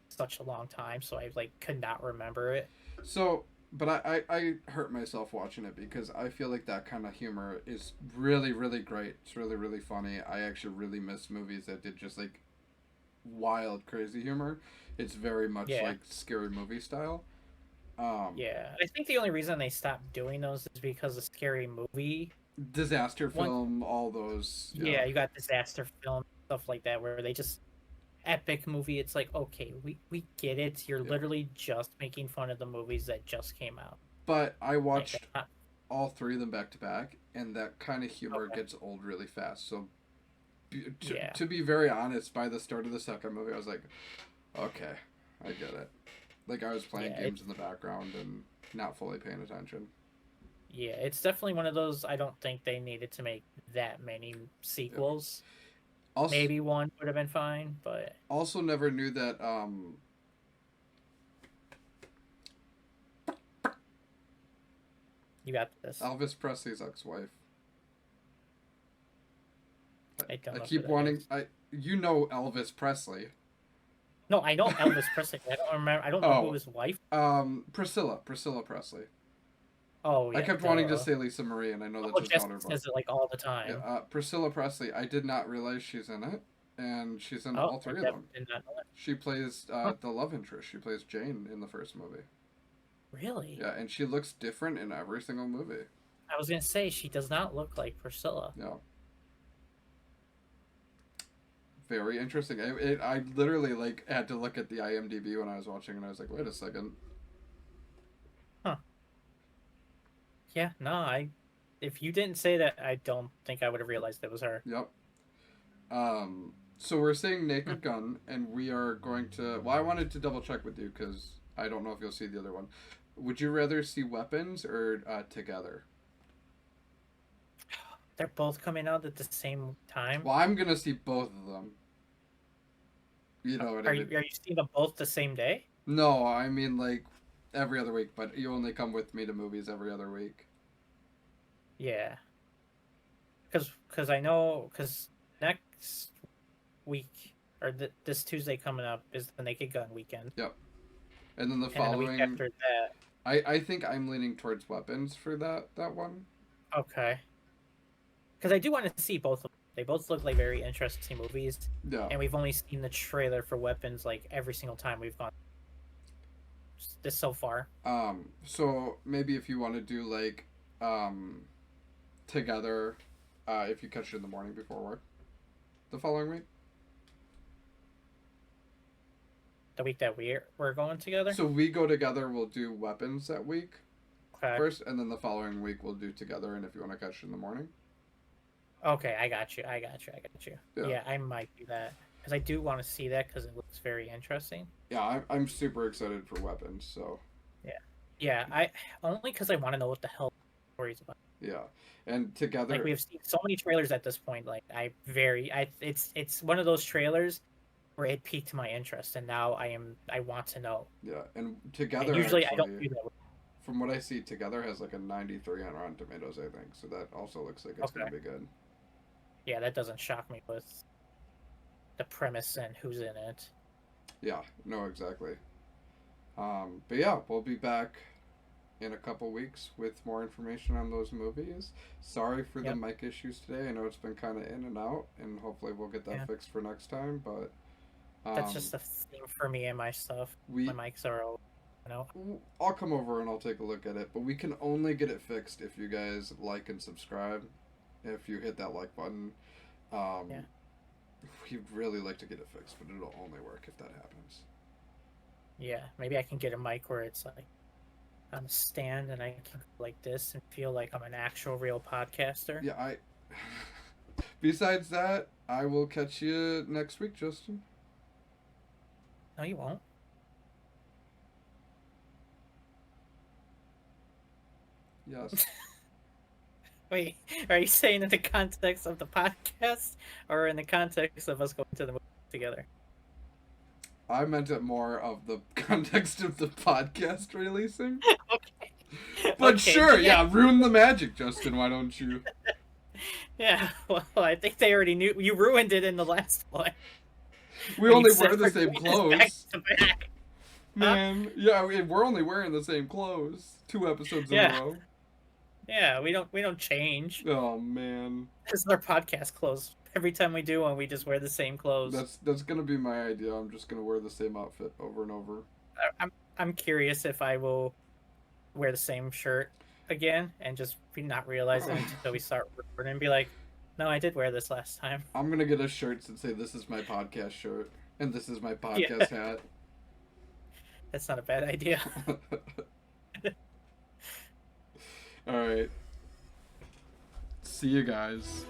such a long time, so I could not remember it. So, but I hurt myself watching it because I feel like that kind of humor is really, really great. It's really, really funny. I actually really miss movies that did just like wild, crazy humor. It's very much like Scary Movie style. Yeah, I think the only reason they stopped doing those is because of Scary Movie. Disaster film, all those. Yeah, you got disaster film, stuff like that, where they just epic movie. It's like, okay, we get it. You're literally just making fun of the movies that just came out. But I watched all 3 of them back to back, and that kind of humor gets old really fast. So, to be very honest, by the start of the second movie, I was like, okay, I get it. Like I was playing games in the background and not fully paying attention. Yeah, it's definitely one of those. I don't think they needed to make that many sequels. Also, maybe one would have been fine, but also never knew that. You got this. Elvis Presley's ex-wife. I keep wanting. You know Elvis Presley. No, I know Elvis Presley. I don't remember. I don't know who his wife. Priscilla Presley. Oh, yeah. I kept wanting to say Lisa Marie, and I know that's just not her voice. Says it all the time. Yeah, Priscilla Presley. I did not realize she's in it, and she's in all 3 of them. Did not know that. She plays the love interest. She plays Jane in the first movie. Really? Yeah, and she looks different in every single movie. I was gonna say she does not look like Priscilla. No. Very interesting. I literally had to look at the IMDb when I was watching, and I was like, wait a second. Huh. Yeah, no, if you didn't say that, I don't think I would have realized it was her. Yep. So we're saying Naked Gun, and we are going to... Well, I wanted to double check with you, because I don't know if you'll see the other one. Would you rather see Weapons or Together? They're both coming out at the same time? Well, I'm going to see both of them. You know what I mean? Are you seeing them both the same day? No, I mean, every other week, but you only come with me to movies every other week. Yeah. Because I know... Because next week, or this Tuesday coming up, is the Naked Gun weekend. Yep. And then the following... And the week after that... I think I'm leaning towards weapons for that one. Okay. Because I do want to see both of them. They both look like very interesting movies. Yeah. And we've only seen the trailer for Weapons like every single time we've gone this so far. So maybe if you want to do like together, if you catch it in the morning before work, the following week. The week that we're going together. So we go together. We'll do weapons that week Okay. first, and then the following week we'll do together. And if you want to catch it in the morning. Okay, I got you. Yeah. Yeah, I might do that because I do want to see that because it looks very interesting. Yeah, I'm super excited for weapons. So. Yeah, I only because I want to know what the hell the story's about. Yeah, and together. Like we have seen so many trailers at this point. Like it's one of those trailers where it piqued my interest, and now I want to know. Yeah, and together. And usually actually, I don't do that. From what I see, together has like a 93 on Rotten Tomatoes, I think. So that also looks like it's gonna be good. Yeah, that doesn't shock me with the premise and who's in it. Yeah, no, exactly. But yeah, we'll be back in a couple weeks with more information on those movies. Sorry for the mic issues today. I know it's been kind of in and out, and hopefully we'll get that fixed for next time. But that's just the thing for me and my stuff. My mics are all, I'll come over and I'll take a look at it, but we can only get it fixed if you guys like and subscribe. If you hit that like button, we'd really like to get it fixed, but it'll only work if that happens. Yeah, maybe I can get a mic where it's like on a stand and I can go like this and feel like I'm an actual real podcaster. Yeah, Besides that, I will catch you next week, Justin. No, you won't. Yes. Wait, are you saying in the context of the podcast or in the context of us going to the movie together? I meant it more of the context of the podcast releasing. Okay. But sure, ruin the magic, Justin. Why don't you? Yeah, well, I think they already knew. You ruined it in the last one. We only wear the same clothes. Back to back. Man, we're only wearing the same clothes. 2 episodes in a row. Yeah, we don't change. Oh man. This is our podcast clothes. Every time we do one, we just wear the same clothes. That's gonna be my idea. I'm just gonna wear the same outfit over and over. I'm curious if I will wear the same shirt again and just not realize it until we start recording and be like, no, I did wear this last time. I'm gonna get a shirt that say this is my podcast shirt and this is my podcast hat. That's not a bad idea. All right. See you guys.